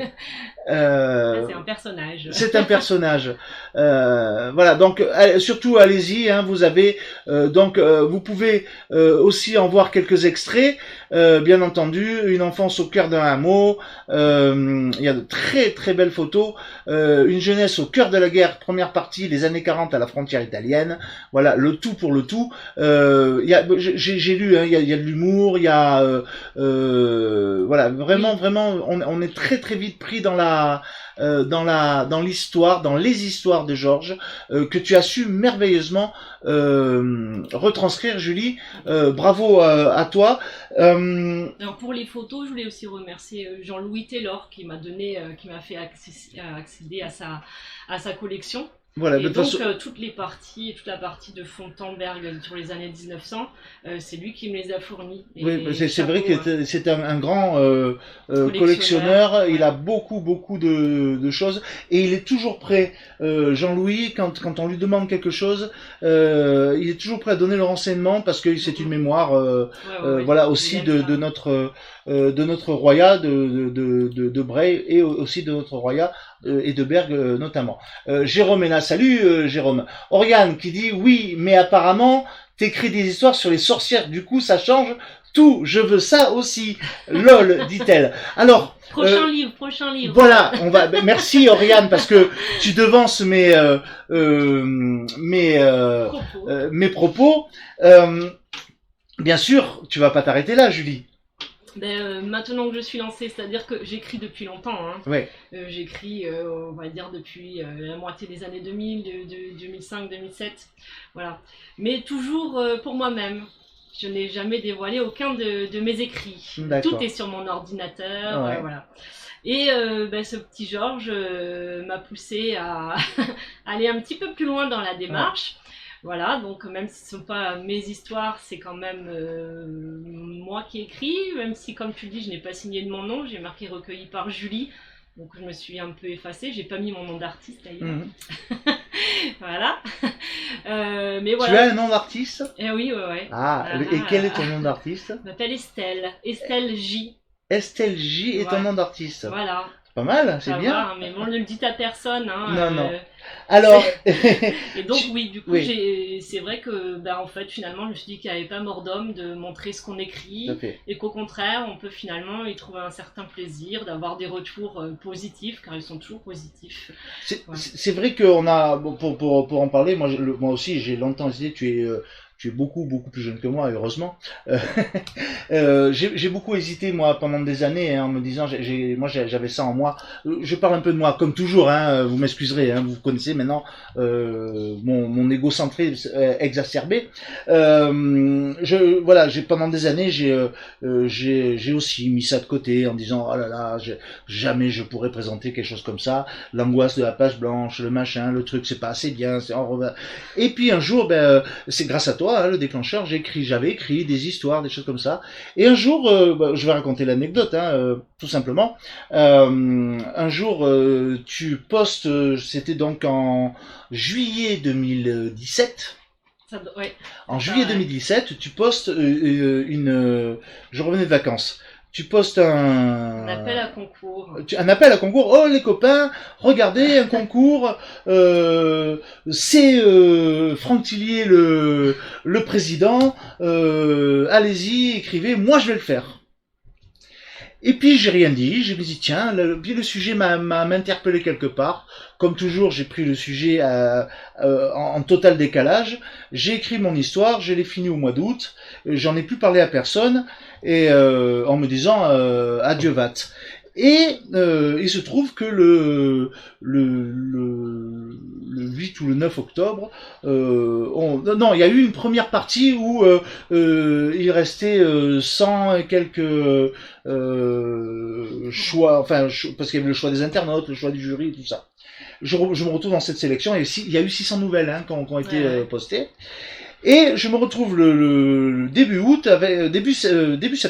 C'est un personnage. C'est un personnage. Voilà, donc surtout allez-y, hein, vous avez vous pouvez aussi en voir quelques extraits, bien entendu, une enfance au cœur d'un hameau, il y a de très très belles photos, une jeunesse au cœur de la guerre, première partie, les années 40 à la frontière italienne, voilà, le tout pour le tout. J'ai lu, hein, il y a de l'humour, il y a voilà, vraiment on est très très vite pris dans la dans l'histoire, dans les histoires de Georges, que tu as su merveilleusement retranscrire, Julie. Bravo à toi. Alors pour les photos, je voulais aussi remercier Jean-Louis Taylor qui m'a donné, qui m'a fait accéder à sa collection. Voilà, Et de toute donc façon, toute la partie de Fontainebleau sur les années 1900, c'est lui qui me les a fournis. Et oui, c'est vrai chapeau, que c'est un grand collectionneur. collectionneur, Il ouais. a beaucoup de choses et il est toujours prêt. Jean-Louis, quand on lui demande quelque chose, il est toujours prêt à donner le renseignement parce que c'est une mémoire, Ouais. voilà, Il aussi aime ça. de notre roya de Bray et aussi de notre roya et de Berg notamment. Jérôme est là. Salut Jérôme. Oriane qui dit oui, mais apparemment t'écris des histoires sur les sorcières. Du coup, ça change tout. Je veux ça aussi. Lol, dit-elle. Alors. Prochain livre. Voilà, merci Oriane parce que tu devances Propos. mes propos. Bien sûr, tu vas pas t'arrêter là, Julie. Maintenant que je suis lancée, c'est-à-dire que j'écris depuis longtemps. Hein. Ouais. J'écris, on va dire, depuis la moitié des années 2000, de 2005-2007. Voilà. Mais toujours pour moi-même. Je n'ai jamais dévoilé aucun de mes écrits. D'accord. Tout est sur mon ordinateur. Ouais. Voilà. Et ce petit Georges m'a poussé à aller un petit peu plus loin dans la démarche. Ouais. Voilà, donc même si ce ne sont pas mes histoires, c'est quand même moi qui écris, même si comme tu le dis, je n'ai pas signé de mon nom, j'ai marqué recueilli par Julie, donc je me suis un peu effacée, j'ai pas mis mon nom d'artiste d'ailleurs. Mmh. Voilà. Mais voilà. Tu as un nom d'artiste ? Eh oui, ouais. Et quel est ton nom d'artiste ? Je m'appelle Estelle, Estelle J. Estelle J est ton nom d'artiste. Voilà. Pas mal, c'est bien. Voir, mais bon, ne le dites à personne. Hein, non. Alors. Et donc oui, du coup, c'est vrai que, en fait, finalement, je me suis dit qu'il n'y avait pas mort d'homme de montrer ce qu'on écrit, et qu'au contraire, on peut finalement y trouver un certain plaisir, d'avoir des retours positifs, car ils sont toujours positifs. C'est vrai qu'on a, pour en parler, moi aussi, j'ai longtemps hésité. Tu es beaucoup plus jeune que moi, heureusement. J'ai beaucoup hésité, moi, pendant des années, en me disant, moi j'avais ça en moi. Je parle un peu de moi, comme toujours, vous m'excuserez, vous connaissez maintenant mon égocentré exacerbé. Pendant des années, j'ai aussi mis ça de côté en disant, oh là là, jamais je pourrais présenter quelque chose comme ça. L'angoisse de la page blanche, le machin, le truc, c'est pas assez bien. Et puis un jour, c'est grâce à toi, le déclencheur, j'avais écrit des histoires, des choses comme ça. Et un jour, je vais raconter l'anecdote, tout simplement. Un jour, tu postes, c'était donc en juillet 2017. En juillet 2017, tu postes je revenais de vacances. Tu postes un appel à concours. Un appel à concours. Oh les copains, regardez un concours. C'est Franck Tillier le président. Allez-y, écrivez. Moi je vais le faire. Et puis j'ai rien dit. J'ai dit tiens, le sujet m'a interpellé quelque part. Comme toujours, j'ai pris le sujet en total décalage. J'ai écrit mon histoire. Je l'ai fini au mois d'août. J'en ai plus parlé à personne. Et en me disant adieu Vat. Et il se trouve que le 8 ou le 9 octobre, non, il y a eu une première partie où il restait 100 et quelques choix, parce qu'il y avait le choix des internautes, le choix du jury, tout ça. Je me retrouve dans cette sélection et il y a eu 600 nouvelles qui ont été postées. Et je me retrouve le début août,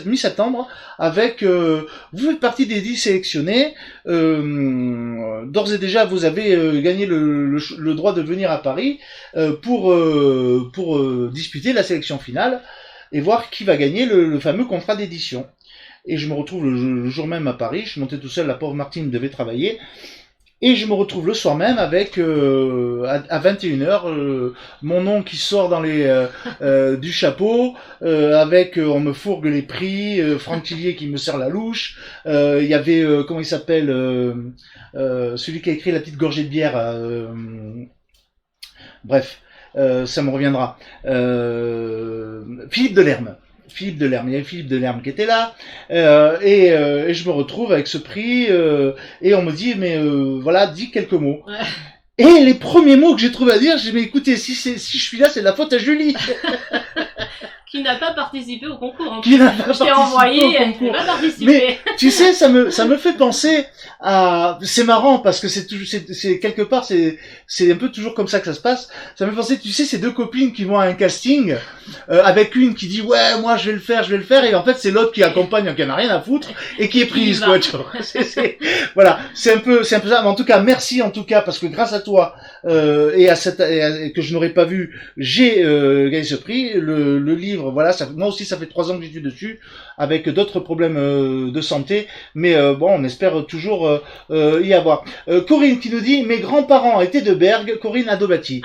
mi-septembre, avec vous faites partie des 10 sélectionnés. D'ores et déjà, vous avez gagné le droit de venir à Paris pour disputer la sélection finale et voir qui va gagner le fameux contrat d'édition. Et je me retrouve le jour même à Paris. Je suis monté tout seul, la pauvre Martine devait travailler. Et je me retrouve le soir même avec à 21h mon nom qui sort dans du chapeau avec on me fourgue les prix, Franck Tillier qui me serre la louche, il y avait comment il s'appelle celui qui a écrit La petite gorgée de bière bref, ça me reviendra, Philippe Delerme. Philippe Delerme. Il y avait Philippe Delerme qui était là, et je me retrouve avec ce prix, et on me dit, mais voilà, dis quelques mots. Ouais. Et les premiers mots que j'ai trouvé à dire, j'ai dit, mais écoutez, si je suis là, c'est de la faute à Julie. Qui n'a pas participé au concours. En Qui n'a pas je t'ai participé envoyé, au elle concours. n'a pas participé. Mais tu sais, ça me fait penser à, c'est marrant parce que c'est quelque part, c'est un peu toujours comme ça que ça se passe. Ça me fait penser, tu sais, ces deux copines qui vont à un casting, avec une qui dit ouais, moi je vais le faire, et en fait c'est l'autre qui accompagne, qui en a rien à foutre et qui est prise, quoi. Tu vois. Voilà, c'est un peu ça. Mais en tout cas, merci en tout cas parce que grâce à toi et que je n'aurais pas vu, j'ai gagné ce prix. Le livre, voilà, moi aussi ça fait 3 ans que je suis dessus, avec d'autres problèmes de santé, mais bon, on espère toujours y avoir. Corinne qui nous dit, mes grands-parents étaient de Bergue, Corinne Adobati,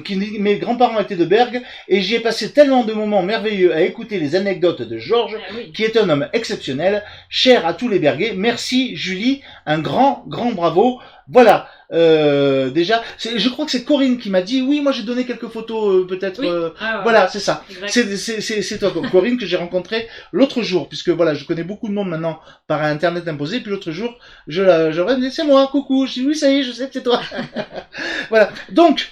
qui nous dit, mes grands-parents étaient de Bergue, et j'y ai passé tellement de moments merveilleux à écouter les anecdotes de Georges, qui est un homme exceptionnel, cher à tous les Berguais. Merci Julie, un grand bravo. Voilà. Déjà, je crois que c'est Corinne qui m'a dit oui, moi j'ai donné quelques photos peut-être. Oui. Ouais. Voilà, c'est ça. C'est toi, Corinne, que j'ai rencontré l'autre jour, puisque voilà, je connais beaucoup de monde maintenant par internet imposé. Puis l'autre jour, je dit c'est moi, coucou. Je dis oui, ça y est, je sais que c'est toi. Voilà. Donc.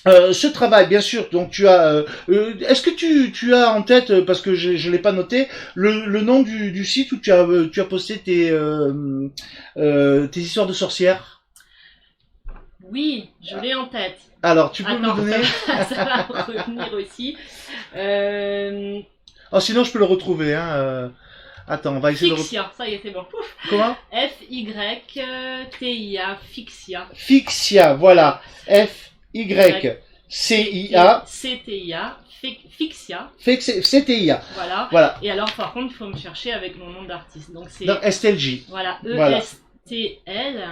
Ce travail, bien sûr, donc tu as. Est-ce que tu as en tête, parce que je l'ai pas noté, le nom du site où tu as posté tes histoires de sorcières? Oui, je l'ai en tête. Alors, tu peux me le donner? Ça va revenir aussi. Oh, sinon, je peux le retrouver. Hein. Attends, on va essayer Fixia, ça y est, c'est bon. Pouf. Comment? F-Y-T-I-A, Fixia. Fixia, voilà. F-Y-C-I-A. C-T-I-A, Fixia. C-T-I-A. Voilà. Et alors, par contre, il faut me chercher avec mon nom d'artiste. Donc, c'est. STLJ. Voilà, E-S-T-L.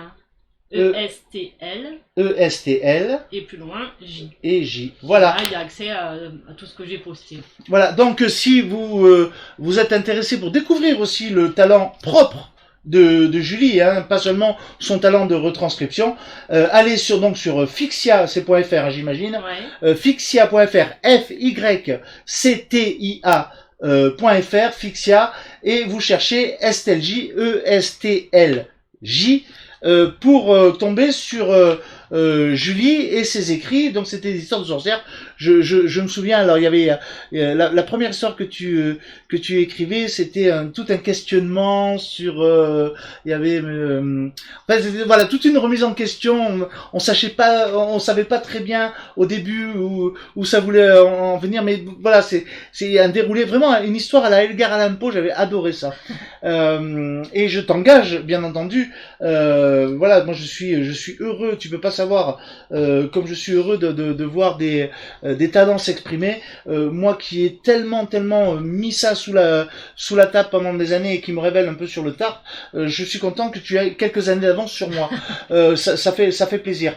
E-S-T-L. E-S-T-L. Et plus loin, J. Et J. Voilà. Il y a accès à tout ce que j'ai posté. Voilà. Donc, si vous êtes intéressé pour découvrir aussi le talent propre de Julie, hein, pas seulement son talent de retranscription, allez sur Fixia, c'est .fr, hein, j'imagine. Ouais. Fixia.fr, F-Y-C-T-I-A. .fr, Fixia, et vous cherchez STLJ, E-S-T-L-J, pour tomber sur Julie et ses écrits. Donc c'était des histoires de sorcières. Je me souviens, alors il y avait la première histoire que tu écrivais, c'était tout un questionnement sur il y avait voilà, toute une remise en question. On savait pas très bien au début où ça voulait en venir, mais voilà, c'est un déroulé, vraiment une histoire à la Edgar Allan Poe. J'avais adoré ça. Et je t'engage, bien entendu. Voilà, moi je suis heureux. Tu peux pas savoir comme je suis heureux de voir des talents s'exprimer. Moi qui ai tellement mis ça sous la table pendant des années et qui me révèle un peu sur le tard, je suis content que tu aies quelques années d'avance sur moi. Ça fait plaisir.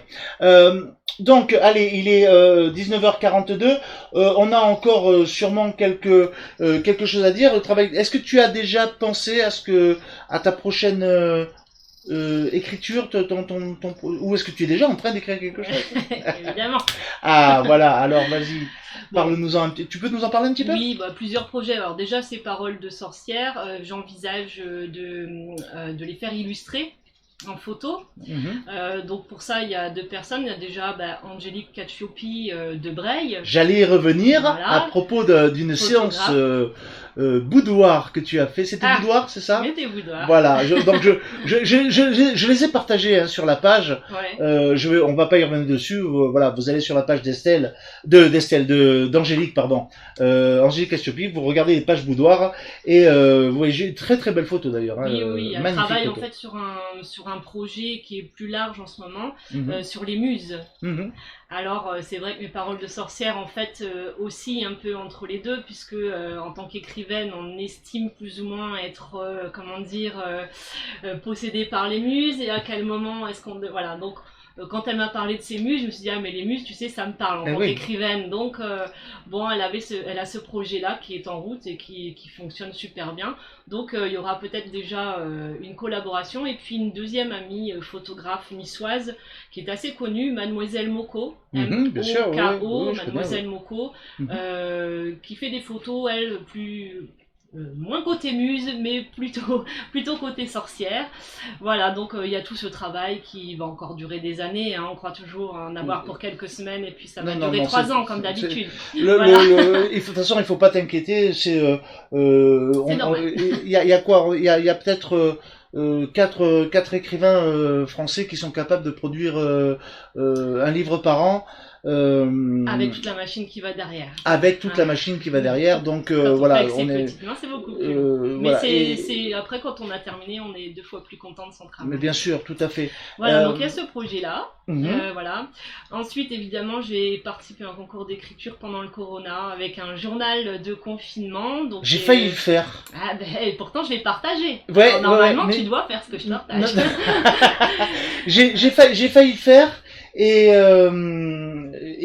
Donc, allez, il est 19h42. On a encore sûrement quelque chose à dire. Le travail. Est-ce que tu as déjà pensé à ta prochaine écriture, ou est-ce que tu es déjà en train d'écrire quelque chose? Évidemment. Ah, voilà. Alors, vas-y. Parle-nous-en un petit. Tu peux nous en parler un petit peu? Oui, plusieurs projets. Alors déjà, ces paroles de sorcières, j'envisage de les faire illustrer en photo. Donc pour ça, il y a 2 personnes. Il y a déjà Angélique Cacciopi de Breil. J'allais y revenir à propos d'une séance boudoir que tu as fait. C'était boudoir, c'est ça? C'était boudoir. Voilà. Donc je les ai partagés sur la page. Ouais. On va pas y revenir dessus. Voilà, vous allez sur la page d'Angélique, pardon. Angélique Cacciopi. Vous regardez les pages boudoir et vous voyez, j'ai une très très belle photo d'ailleurs. Oui. Elle travaille photo. en fait sur un projet qui est plus large en ce moment, sur les muses. Alors c'est vrai que mes paroles de sorcière en fait oscillent un peu entre les deux, puisque en tant qu'écrivaine on estime plus ou moins être possédée par les muses, et à quel moment est-ce qu'on... Voilà, donc quand elle m'a parlé de ses muses, je me suis dit, ah, mais les muses, tu sais, ça me parle en tant oui. qu'écrivaine. Donc, bon, elle a ce projet-là qui est en route et qui fonctionne super bien. Donc, il y aura peut-être déjà une collaboration. Et puis, une deuxième amie photographe niçoise qui est assez connue, Mademoiselle Moko, Bien sûr, M-O-K-O, oui, je connais, Mademoiselle Moko, qui fait des photos, elle, moins côté muse, mais plutôt côté sorcière. Voilà, donc il y a tout ce travail qui va encore durer des années. Hein. On croit toujours en avoir pour quelques semaines et puis ça va durer 3 ans comme d'habitude. Voilà. De toute façon, il faut pas t'inquiéter. Il y a quoi? Il y a peut-être quatre écrivains français qui sont capables de produire un livre par an. Avec toute la machine qui va derrière. Avec toute la machine qui va derrière, donc voilà, on est. Non, c'est beaucoup plus. Mais voilà. c'est après quand on a terminé, on est 2 fois plus content de son travail. Mais bien sûr, tout à fait. Voilà, donc il y a ce projet-là. Voilà. Ensuite, évidemment, j'ai participé à un concours d'écriture pendant le Corona avec un journal de confinement. Donc j'ai failli le faire. Ah ben, et pourtant, je l'ai partagé. Ouais, alors, normalement, tu dois faire ce que je partage. J'ai failli le faire. Et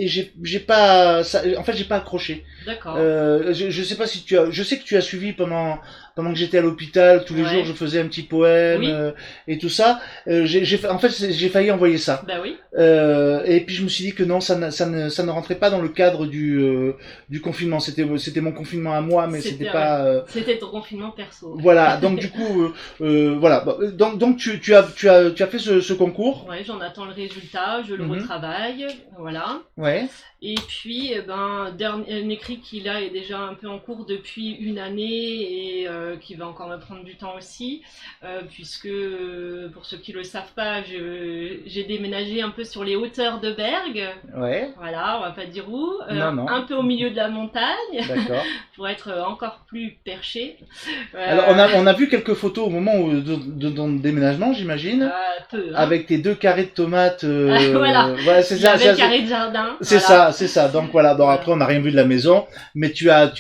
j'ai pas en fait j'ai pas accroché. D'accord. Je sais pas si je sais que tu as suivi pendant que j'étais à l'hôpital, tous les jours je faisais un petit poème et tout ça. En fait j'ai failli envoyer ça. Bah oui. Et puis je me suis dit que non, ça ne rentrait pas dans le cadre du confinement. C'était mon confinement à moi, mais c'était pas. C'était ton confinement perso. Voilà. Donc du coup, voilà. Donc tu as fait ce concours. Ouais, j'en attends le résultat, je le retravaille, voilà. Ouais. Et puis, un écrit qui là est déjà un peu en cours depuis 1 année et qui va encore me prendre du temps aussi, puisque pour ceux qui le savent pas, j'ai déménagé un peu sur les hauteurs de Bergue. Ouais. Voilà, on va pas dire où. Non. Un peu au milieu de la montagne. D'accord. Pour être encore plus perché. Alors on a vu quelques photos au moment de ton déménagement, j'imagine. Peu. Hein. Avec tes 2 carrés de tomates. Voilà. C'est ça. Avec carré de jardin. C'est ça. Donc voilà. Donc après on n'a rien vu de la maison, mais tu as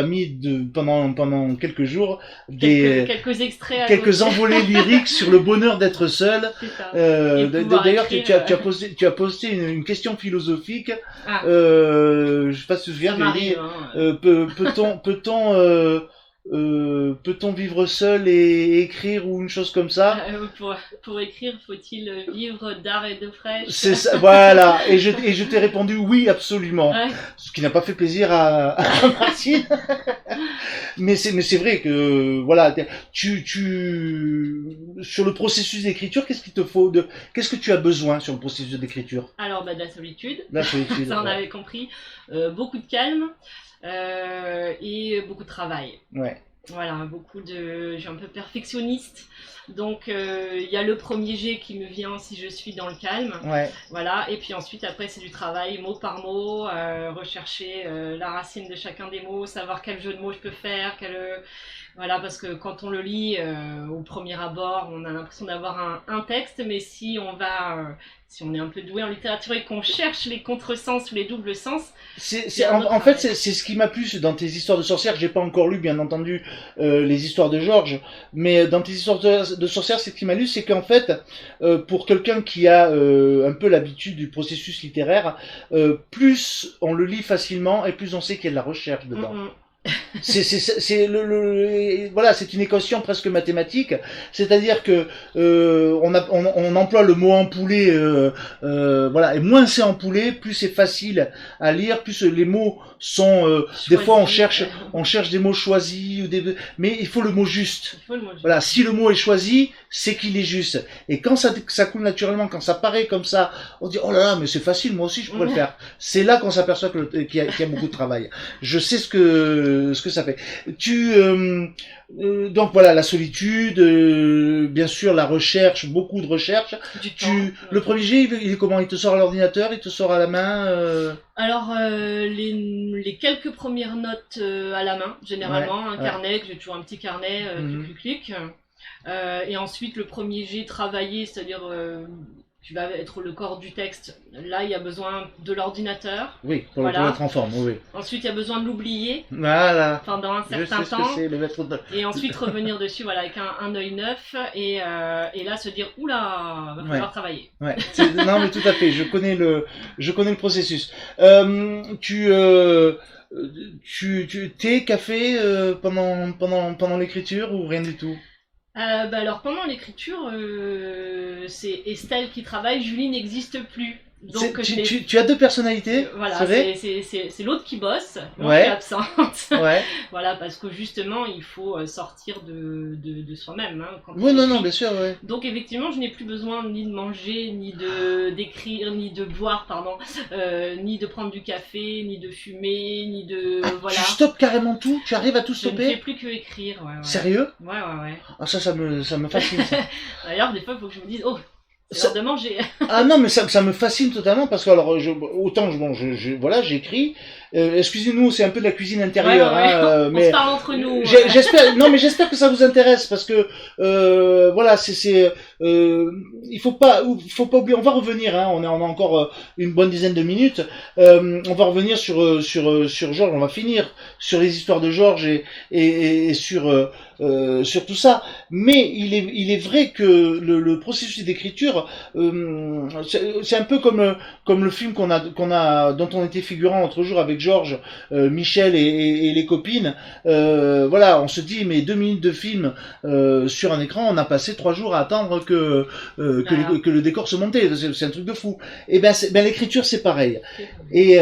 mis pendant quelques jours quelques extraits, quelques envolées lyriques sur le bonheur d'être seul. D'ailleurs tu as posté une question philosophique. Je sais pas si tu te souviens. Peut-on vivre seul et écrire ou une chose comme ça? Pour écrire, faut-il vivre d'art et de fraîche? C'est ça, voilà. Et je t'ai répondu oui, absolument. Ouais. Ce qui n'a pas fait plaisir à Martine. mais c'est vrai que voilà, sur le processus d'écriture, qu'est-ce qu'il te faut qu'est-ce que tu as besoin sur le processus d'écriture? Alors de la solitude. La solitude. Ça on avait compris. Beaucoup de calme. Et beaucoup de travail. Ouais. Voilà, je suis un peu perfectionniste, donc il y a le premier jet qui me vient si je suis dans le calme. Ouais. Voilà, et puis ensuite après c'est du travail mot par mot, rechercher la racine de chacun des mots, savoir quel jeu de mots je peux faire, voilà, parce que quand on le lit au premier abord, on a l'impression d'avoir un texte, mais si on est un peu doué en littérature et qu'on cherche les contresens ou les doubles sens, en fait c'est ce qui m'a plu dans tes histoires de sorcières. J'ai pas encore lu bien entendu les histoires de Georges, mais dans tes histoires de sorcières, ce qui m'a lu, c'est qu'en fait pour quelqu'un qui a un peu l'habitude du processus littéraire, plus on le lit facilement et plus on sait qu'il y a de la recherche dedans. Voilà, c'est une équation presque mathématique, c'est-à-dire que on emploie le mot empoulé, voilà, et moins c'est empoulé, plus c'est facile à lire, plus les mots sont des fois on cherche des mots choisis mais il faut le mot juste. Voilà, si le mot est choisi, c'est qu'il est juste. Et quand ça coule naturellement, quand ça paraît comme ça, on dit oh là là, mais c'est facile, moi aussi je pourrais le faire. C'est là qu'on s'aperçoit qu'il y a beaucoup de travail. Je sais ce que ça fait. Donc voilà, la solitude, bien sûr la recherche, beaucoup de recherche. Le premier jet, il est comment? Il te sort à l'ordinateur, il te sort à la main Alors les quelques premières notes à la main, généralement, un carnet, que j'ai toujours un petit carnet, clic. Et ensuite le premier jet travaillé, c'est-à-dire tu vas être le corps du texte. Là, il y a besoin de l'ordinateur. Oui, pour Voilà. être en forme, oui. Ensuite, il y a besoin de l'oublier Voilà. pendant un Je certain sais ce temps. que c'est, le maître de... Et ensuite revenir dessus voilà, avec un œil neuf et là se dire oula, va falloir travailler. Ouais. Non mais tout à fait, je connais le processus. Thé, café pendant l'écriture ou rien du tout? Alors pendant l'écriture, c'est Estelle qui travaille, Julie n'existe plus. Donc tu as deux personnalités, voilà, c'est vrai? c'est l'autre qui bosse, moi je suis absente. Ouais. Voilà, parce que justement il faut sortir de soi-même. Hein, oui, non, bien sûr, ouais. Donc effectivement, je n'ai plus besoin ni de manger, ni d'écrire, ni de boire, pardon, ni de prendre du café, ni de fumer, ni de voilà. Tu stoppes carrément tout? Tu arrives à tout stopper? Je ne fais plus que écrire, ouais. Sérieux? Ouais. Ah ça me fascine ça. D'ailleurs, des fois, il faut que je me dise, oh, c'est l'heure de manger. Ah non, mais ça me fascine totalement parce que alors autant voilà, j'écris. Excusez-nous, c'est un peu de la cuisine intérieure. Ouais. Hein, on se parle entre nous. J'espère que ça vous intéresse parce que voilà, il faut pas oublier. On va revenir. Hein, on a encore une bonne dizaine de minutes. On va revenir sur Georges. On va finir sur les histoires de Georges et sur tout ça. Mais il est vrai que le processus d'écriture, c'est un peu comme le film dont on était figurant l'autre jour avec Georges, Michel et les copines. Voilà, on se dit mais 2 minutes de film sur un écran, on a passé 3 jours à attendre que le décor se montait. C'est un truc de fou. Et ben l'écriture c'est pareil. Et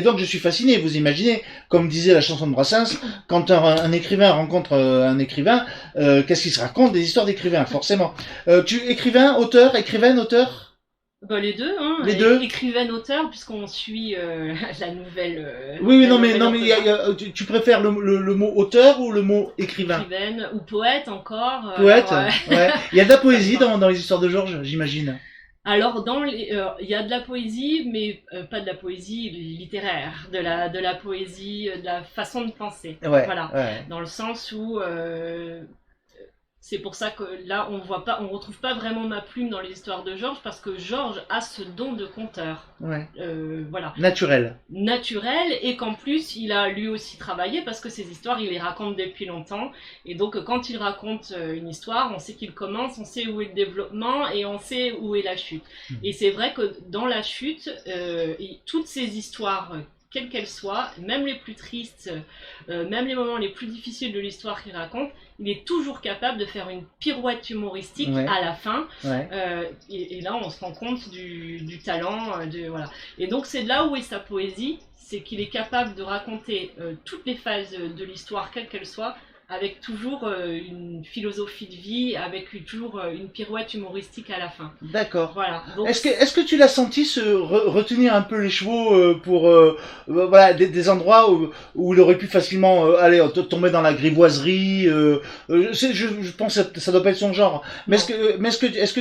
donc je suis fasciné. Vous imaginez, comme disait la chanson de Brassens, quand un écrivain rencontre un écrivain, qu'est-ce qu'il se raconte? Des histoires d'écrivains, forcément. Écrivain, auteur, écrivaine, auteur? Bah, les deux, hein. Les deux. Écrivaine, auteur, puisqu'on suit la nouvelle. Oui, non, mais tu préfères le mot auteur ou le mot écrivain? Écrivaine ou poète encore. Poète, ouais. Il y a de la poésie dans les histoires de Georges, j'imagine. Alors il y a de la poésie, mais pas de la poésie littéraire, de la poésie, de la façon de penser. Ouais, voilà. Ouais. Dans le sens où c'est pour ça que là on retrouve pas vraiment ma plume dans les histoires de Georges parce que Georges a ce don de conteur. Ouais. Voilà. Naturel Et qu'en plus il a lui aussi travaillé parce que ces histoires il les raconte depuis longtemps et donc quand il raconte une histoire on sait qu'il commence, on sait où est le développement et on sait où est la chute. Et c'est vrai que dans la chute toutes ces histoires quelles qu'elles soient, même les plus tristes, même les moments les plus difficiles de l'histoire qu'il raconte, il est toujours capable de faire une pirouette humoristique à la fin. Ouais. Et là, on se rend compte du talent. Voilà. Et donc, c'est là où est sa poésie, c'est qu'il est capable de raconter toutes les phases de l'histoire, quelles qu'elles soient, avec toujours une philosophie de vie, avec toujours une pirouette humoristique à la fin. D'accord. Voilà. Donc, est-ce que tu l'as senti retenir un peu les chevaux pour voilà des endroits où il aurait pu facilement tomber dans la grivoiserie. Je pense que ça doit pas être son genre. Mais est-ce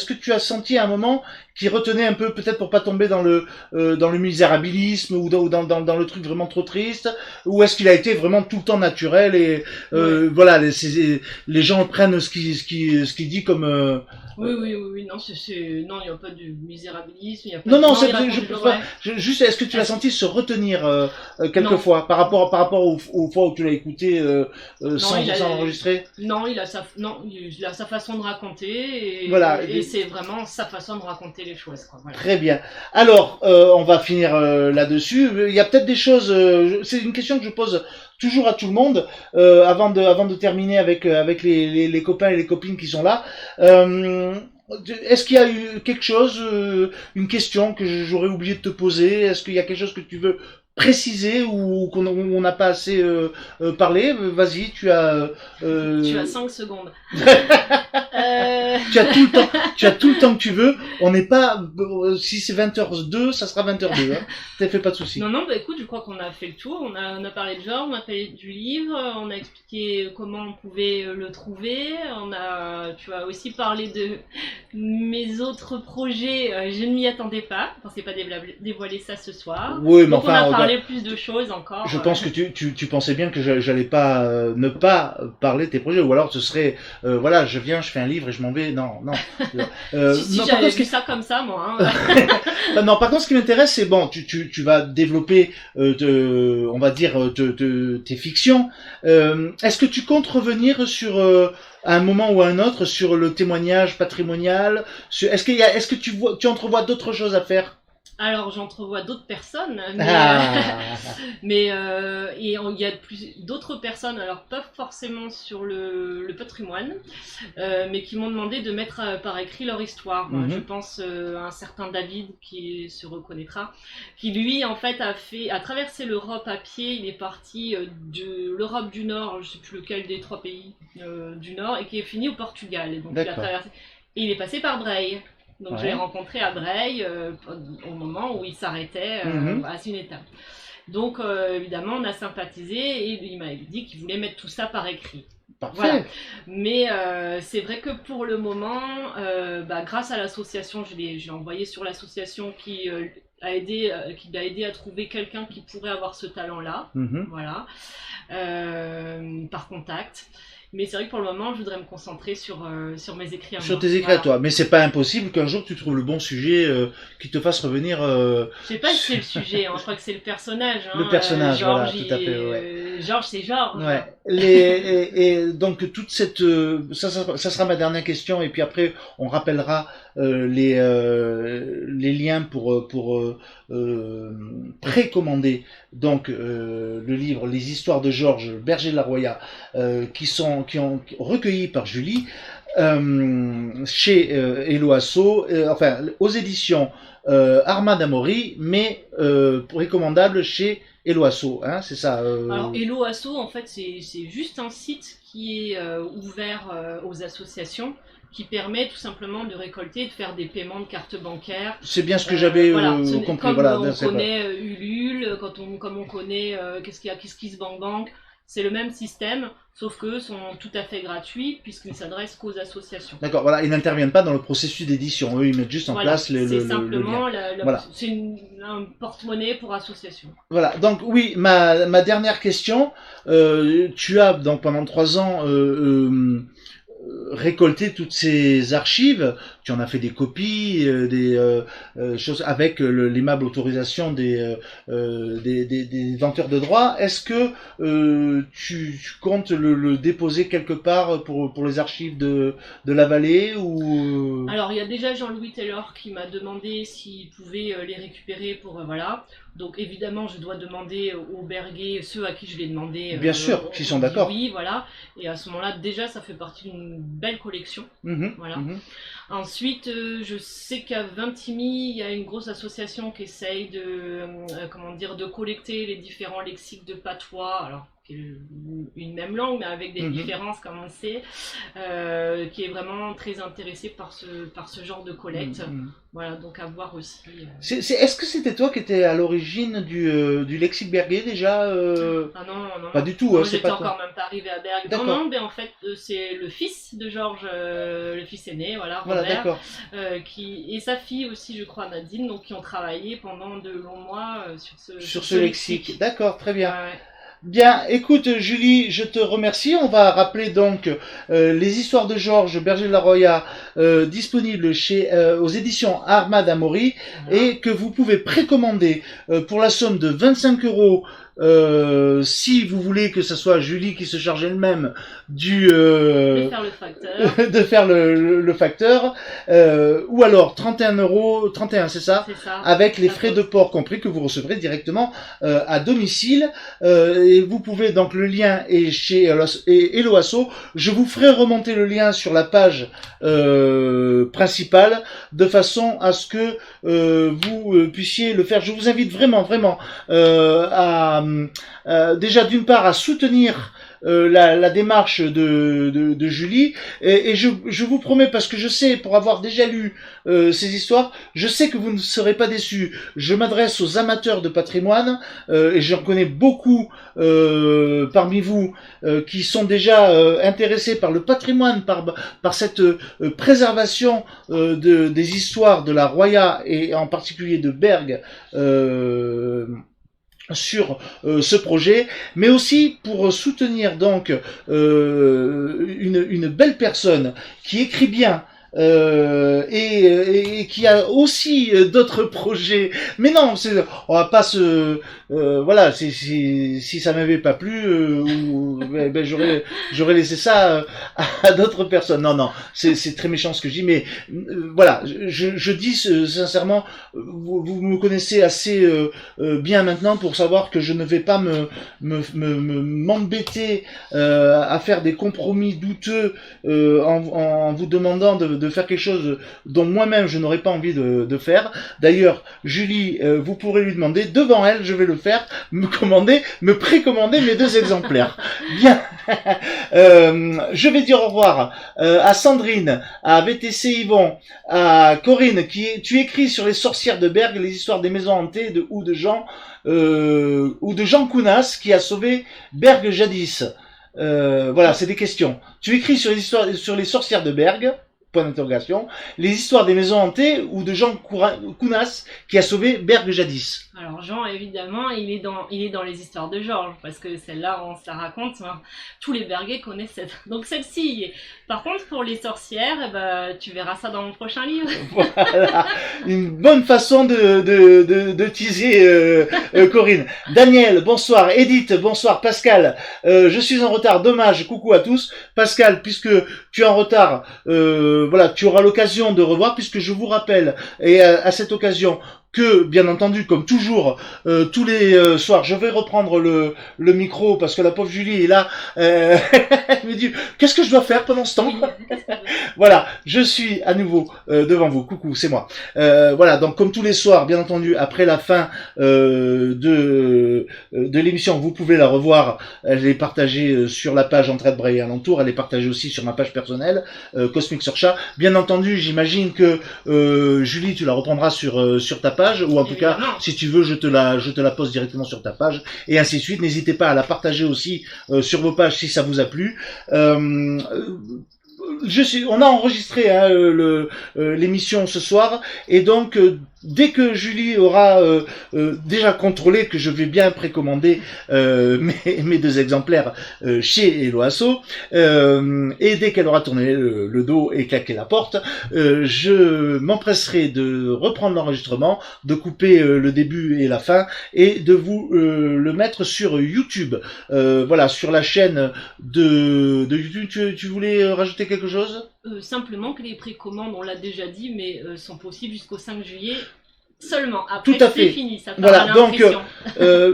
que tu as senti à un moment qui retenait un peu peut-être pour pas tomber dans le misérabilisme ou dans le truc vraiment trop triste, ou est-ce qu'il a été vraiment tout le temps naturel et voilà, les gens prennent ce qu'il dit comme oui, non, non, il n'y a pas de misérabilisme, il y a pas juste, est-ce que tu l'as senti se retenir quelquefois par rapport aux fois où tu l'as écouté sans enregistrer? Non, il a sa façon de raconter et c'est vraiment sa façon de raconter les choses, quoi. Voilà. Très bien. Alors, on va finir là-dessus. Il y a peut-être des choses. C'est une question que je pose toujours à tout le monde avant de terminer avec les copains et les copines qui sont là. Est-ce qu'il y a eu quelque chose, une question que j'aurais oublié de te poser? Est-ce qu'il y a quelque chose que tu veux préciser ou qu'on n'a pas assez parlé? Vas-y, tu as 5 secondes. Tu as tout le temps que tu veux. On n'est pas, si c'est 20h02, ça sera 20h02, hein. T'as fait pas de soucis. Non, bah écoute, je crois qu'on a fait le tour. On a parlé de Georges, on a parlé du livre, on a expliqué comment on pouvait le trouver. Tu as aussi parlé de mes autres projets. Je ne m'y attendais pas. Je pensais pas dévoiler ça ce soir. Oui, mais enfin, parler plus de choses encore. Je pense que tu pensais bien que j'allais pas ne pas parler de tes projets, ou alors ce serait voilà, je viens, je fais un livre et je m'en vais. Non, non. Si non, j'avais vu ça comme ça, moi. Non, par contre, ce qui m'intéresse, c'est bon, tu vas développer, on va dire, tes fictions. Est-ce que tu comptes revenir sur à un moment ou à un autre sur le témoignage patrimonial? Est-ce que tu entrevois d'autres choses à faire? Alors j'entrevois d'autres personnes, mais il y a d'autres personnes, alors pas forcément sur le patrimoine, mais qui m'ont demandé de mettre par écrit leur histoire. Je pense à un certain David qui se reconnaîtra, qui lui en fait a traversé l'Europe à pied. Il est parti de l'Europe du Nord, je sais plus lequel des 3 pays du Nord, et qui est fini au Portugal. Et donc il a traversé, et il est passé par Breil. Donc je l'ai rencontré à Breil au moment où il s'arrêtait à une étape. Donc évidemment on a sympathisé et il m'a dit qu'il voulait mettre tout ça par écrit. Parfait. Voilà. Mais c'est vrai que pour le moment, grâce à l'association, je l'ai envoyé sur l'association qui l'a aidé à trouver quelqu'un qui pourrait avoir ce talent-là, voilà, par contact. Mais c'est vrai que pour le moment, je voudrais me concentrer sur mes écrits à moi. Sur tes écrits à toi. Mais c'est pas impossible qu'un jour tu trouves le bon sujet qui te fasse revenir. Je sais pas si c'est le sujet, je crois que c'est le personnage. Le personnage, Georges, voilà, tout à fait. Ouais. Georges, c'est Georges. Ouais. Et donc toute cette, ça sera ma dernière question, et puis après on rappellera les liens pour précommander donc le livre Les Histoires de Georges Berger de la Roya, qui ont recueilli par Julie chez Eloasso, enfin aux éditions Armand Amaury, mais précommandable chez Eloasso, hein, c'est ça. Alors Eloasso, en fait, c'est juste un site qui est ouvert aux associations, qui permet tout simplement de récolter et de faire des paiements de carte bancaire. C'est bien ce que j'avais compris. Comme voilà, on connaît Ulule, comme on connaît KissKissBankBank, c'est le même système, sauf qu'eux sont tout à fait gratuits puisqu'ils ne s'adressent qu'aux associations. D'accord, voilà, ils n'interviennent pas dans le processus d'édition, eux ils mettent juste en place le lien. C'est simplement c'est un porte-monnaie pour association. Voilà, donc oui, ma dernière question, tu as donc pendant 3 ans récolté toutes ces archives, tu en as fait des copies, des choses avec l'aimable autorisation des détenteurs de droit. Est-ce que tu comptes le déposer quelque part pour les archives de la vallée ou... Alors il y a déjà Jean-Louis Taylor qui m'a demandé s'il pouvait les récupérer pour voilà. Donc évidemment je dois demander aux Berguet, ceux à qui je l'ai demandé. Bien sûr, qui sont d'accord. Oui, voilà. Et à ce moment-là déjà ça fait partie d'une belle collection. Voilà. Ensuite, je sais qu'à Vintimille, il y a une grosse association qui essaye de collecter les différents lexiques de patois, alors une même langue, mais avec des différences, comme on sait, qui est vraiment très intéressée par ce genre de collecte. Voilà, donc à voir aussi. Est-ce que c'était toi qui étais à l'origine du lexique Berguet déjà Ah non. Pas du tout. Moi, j'étais encore même pas arrivé à Berguet. Non, mais en fait, c'est le fils de Georges, le fils aîné, voilà, Robert, et sa fille aussi, je crois, Nadine, donc qui ont travaillé pendant de longs mois sur ce lexique. D'accord, très bien. Bien, écoute Julie, je te remercie. On va rappeler donc les histoires de Georges Berger de la Roya, disponibles aux éditions Armand Amaury, et que vous pouvez précommander pour la somme de 25 €. Si vous voulez que ce soit Julie qui se charge elle-même de faire le facteur, de faire le facteur, ou alors 31 €, c'est ça, avec les frais de port compris, que vous recevrez directement à domicile. Et vous pouvez donc, le lien est chez Eloasso. Je vous ferai remonter le lien sur la page principale, de façon à ce que vous puissiez le faire. Je vous invite vraiment déjà d'une part à soutenir la démarche de Julie, et je vous promets, parce que je sais, pour avoir déjà lu ces histoires, je sais que vous ne serez pas déçus. Je m'adresse aux amateurs de patrimoine, et j'en connais beaucoup parmi vous qui sont déjà intéressés par le patrimoine, par cette préservation des histoires de la Roya, et en particulier de Berg, sur ce projet, mais aussi pour soutenir donc une belle personne qui écrit bien. Et qui a aussi d'autres projets. Mais non, on va pas se, voilà, si ça m'avait pas plu, j'aurais laissé ça à d'autres personnes. Non, non, c'est très méchant ce que je dis, mais voilà, je dis sincèrement, vous me connaissez assez bien maintenant pour savoir que je ne vais pas m'embêter à faire des compromis douteux en vous demandant de faire quelque chose dont moi-même je n'aurais pas envie de faire. D'ailleurs, Julie, vous pourrez lui demander, devant elle, je vais le faire, me précommander mes 2 exemplaires. Bien. Je vais dire au revoir à Sandrine, à VTC Yvon, à Corinne, tu écris sur les sorcières de Berg, les histoires des maisons hantées ou de Jean Kounas qui a sauvé Berg jadis. Voilà, c'est des questions. Tu écris sur les sorcières de Berg, point d'interrogation, les histoires des maisons hantées ou de Jean Kounas qui a sauvé Berg jadis. Alors Jean, évidemment, il est dans les histoires de Georges, parce que celle-là, on se la raconte, hein. Tous les Berguais connaissent cette. Donc celle-ci. Par contre, pour les sorcières, tu verras ça dans mon prochain livre. Voilà, une bonne façon de teaser Corinne. Daniel, bonsoir. Edith, bonsoir. Pascal, je suis en retard. Dommage. Coucou à tous. Pascal, puisque tu es en retard, voilà, tu auras l'occasion de revoir, puisque je vous rappelle, et à cette occasion, que, bien entendu, comme toujours, tous les soirs, je vais reprendre le micro parce que la pauvre Julie est là. Elle me dit, qu'est-ce que je dois faire pendant ce temps? Voilà, je suis à nouveau devant vous. Coucou, c'est moi. Voilà, donc comme tous les soirs, bien entendu, après la fin de l'émission, vous pouvez la revoir. Elle est partagée sur la page Entraide Bray et Alentour. Elle est partagée aussi sur ma page personnelle, Cosmic Sorcha. Bien entendu, j'imagine que Julie, tu la reprendras sur ta page. Ou en tout cas, si tu veux, je te la poste directement sur ta page, et ainsi de suite. N'hésitez pas à la partager aussi sur vos pages si ça vous a plu. On a enregistré l'émission ce soir, et donc dès que Julie aura déjà contrôlé que je vais bien précommander mes 2 exemplaires chez Eloasso, et dès qu'elle aura tourné le dos et claqué la porte, je m'empresserai de reprendre l'enregistrement, de couper le début et la fin, et de vous le mettre sur YouTube. Voilà, sur la chaîne de YouTube. Tu voulais rajouter quelque chose ? Simplement que les précommandes, on l'a déjà dit, mais sont possibles jusqu'au 5 juillet. Seulement, après tout à fait. C'est fini, ça part voilà, à donc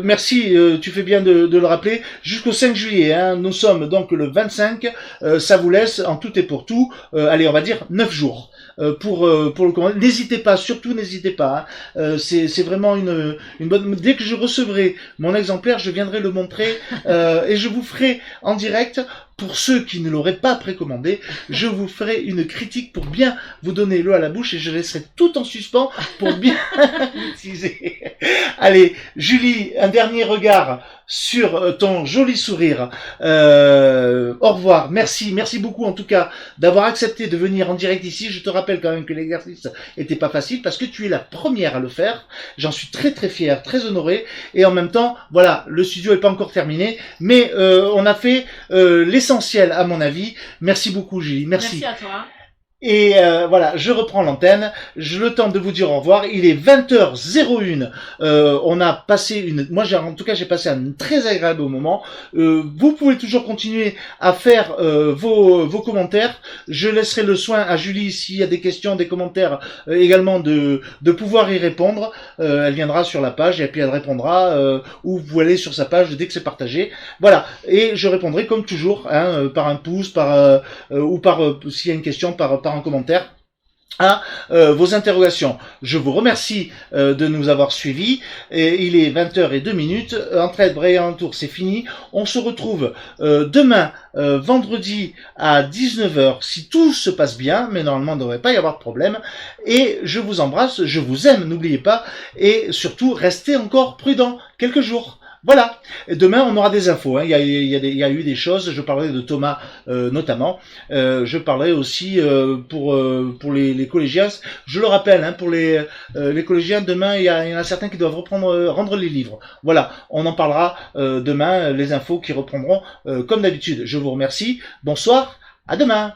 merci, tu fais bien de le rappeler, jusqu'au 5 juillet, hein, nous sommes donc le 25, ça vous laisse en tout et pour tout, allez, on va dire 9 jours. Pour le commande. N'hésitez pas, surtout n'hésitez pas, hein. C'est vraiment une bonne. Dès que je recevrai mon exemplaire, je viendrai le montrer et je vous ferai en direct. Pour ceux qui ne l'auraient pas précommandé, je vous ferai une critique pour bien vous donner l'eau à la bouche, et je laisserai tout en suspens pour bien l'utiliser. Allez, Julie, un dernier regard sur ton joli sourire. Au revoir, merci beaucoup en tout cas d'avoir accepté de venir en direct ici. Je te rappelle quand même que l'exercice était pas facile parce que tu es la première à le faire. J'en suis très très fier, très honoré, et en même temps, voilà, le studio est pas encore terminé, mais on a fait l'essentiel à mon avis. Merci beaucoup Julie, merci. Merci à toi. Et voilà, je reprends l'antenne. Je le temps de vous dire au revoir. Il est 20h01. On a passé en tout cas, j'ai passé un très agréable moment. Vous pouvez toujours continuer à faire vos commentaires. Je laisserai le soin à Julie, s'il y a des questions, des commentaires également de pouvoir y répondre. Elle viendra sur la page et puis elle répondra, ou vous allez sur sa page dès que c'est partagé. Voilà. Et je répondrai comme toujours, hein, par un pouce, ou par s'il y a une question, par un commentaire à vos interrogations. Je vous remercie de nous avoir suivis. Et il est 20h02. Entraide Bray et Alentour, c'est fini. On se retrouve demain, vendredi à 19h, si tout se passe bien, mais normalement il ne devrait pas y avoir de problème. Et je vous embrasse, je vous aime, n'oubliez pas, et surtout restez encore prudents quelques jours. Voilà. Et demain, on aura des infos. Hein. Il y a eu des choses. Je parlerai de Thomas notamment. Je parlerai aussi pour les collégiens. Je le rappelle, hein, pour les collégiens, demain, il y en a certains qui doivent rendre les livres. Voilà. On en parlera demain. Les infos qui reprendront comme d'habitude. Je vous remercie. Bonsoir. À demain.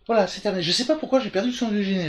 Voilà, c'est terminé. Je sais pas pourquoi j'ai perdu le son du générique.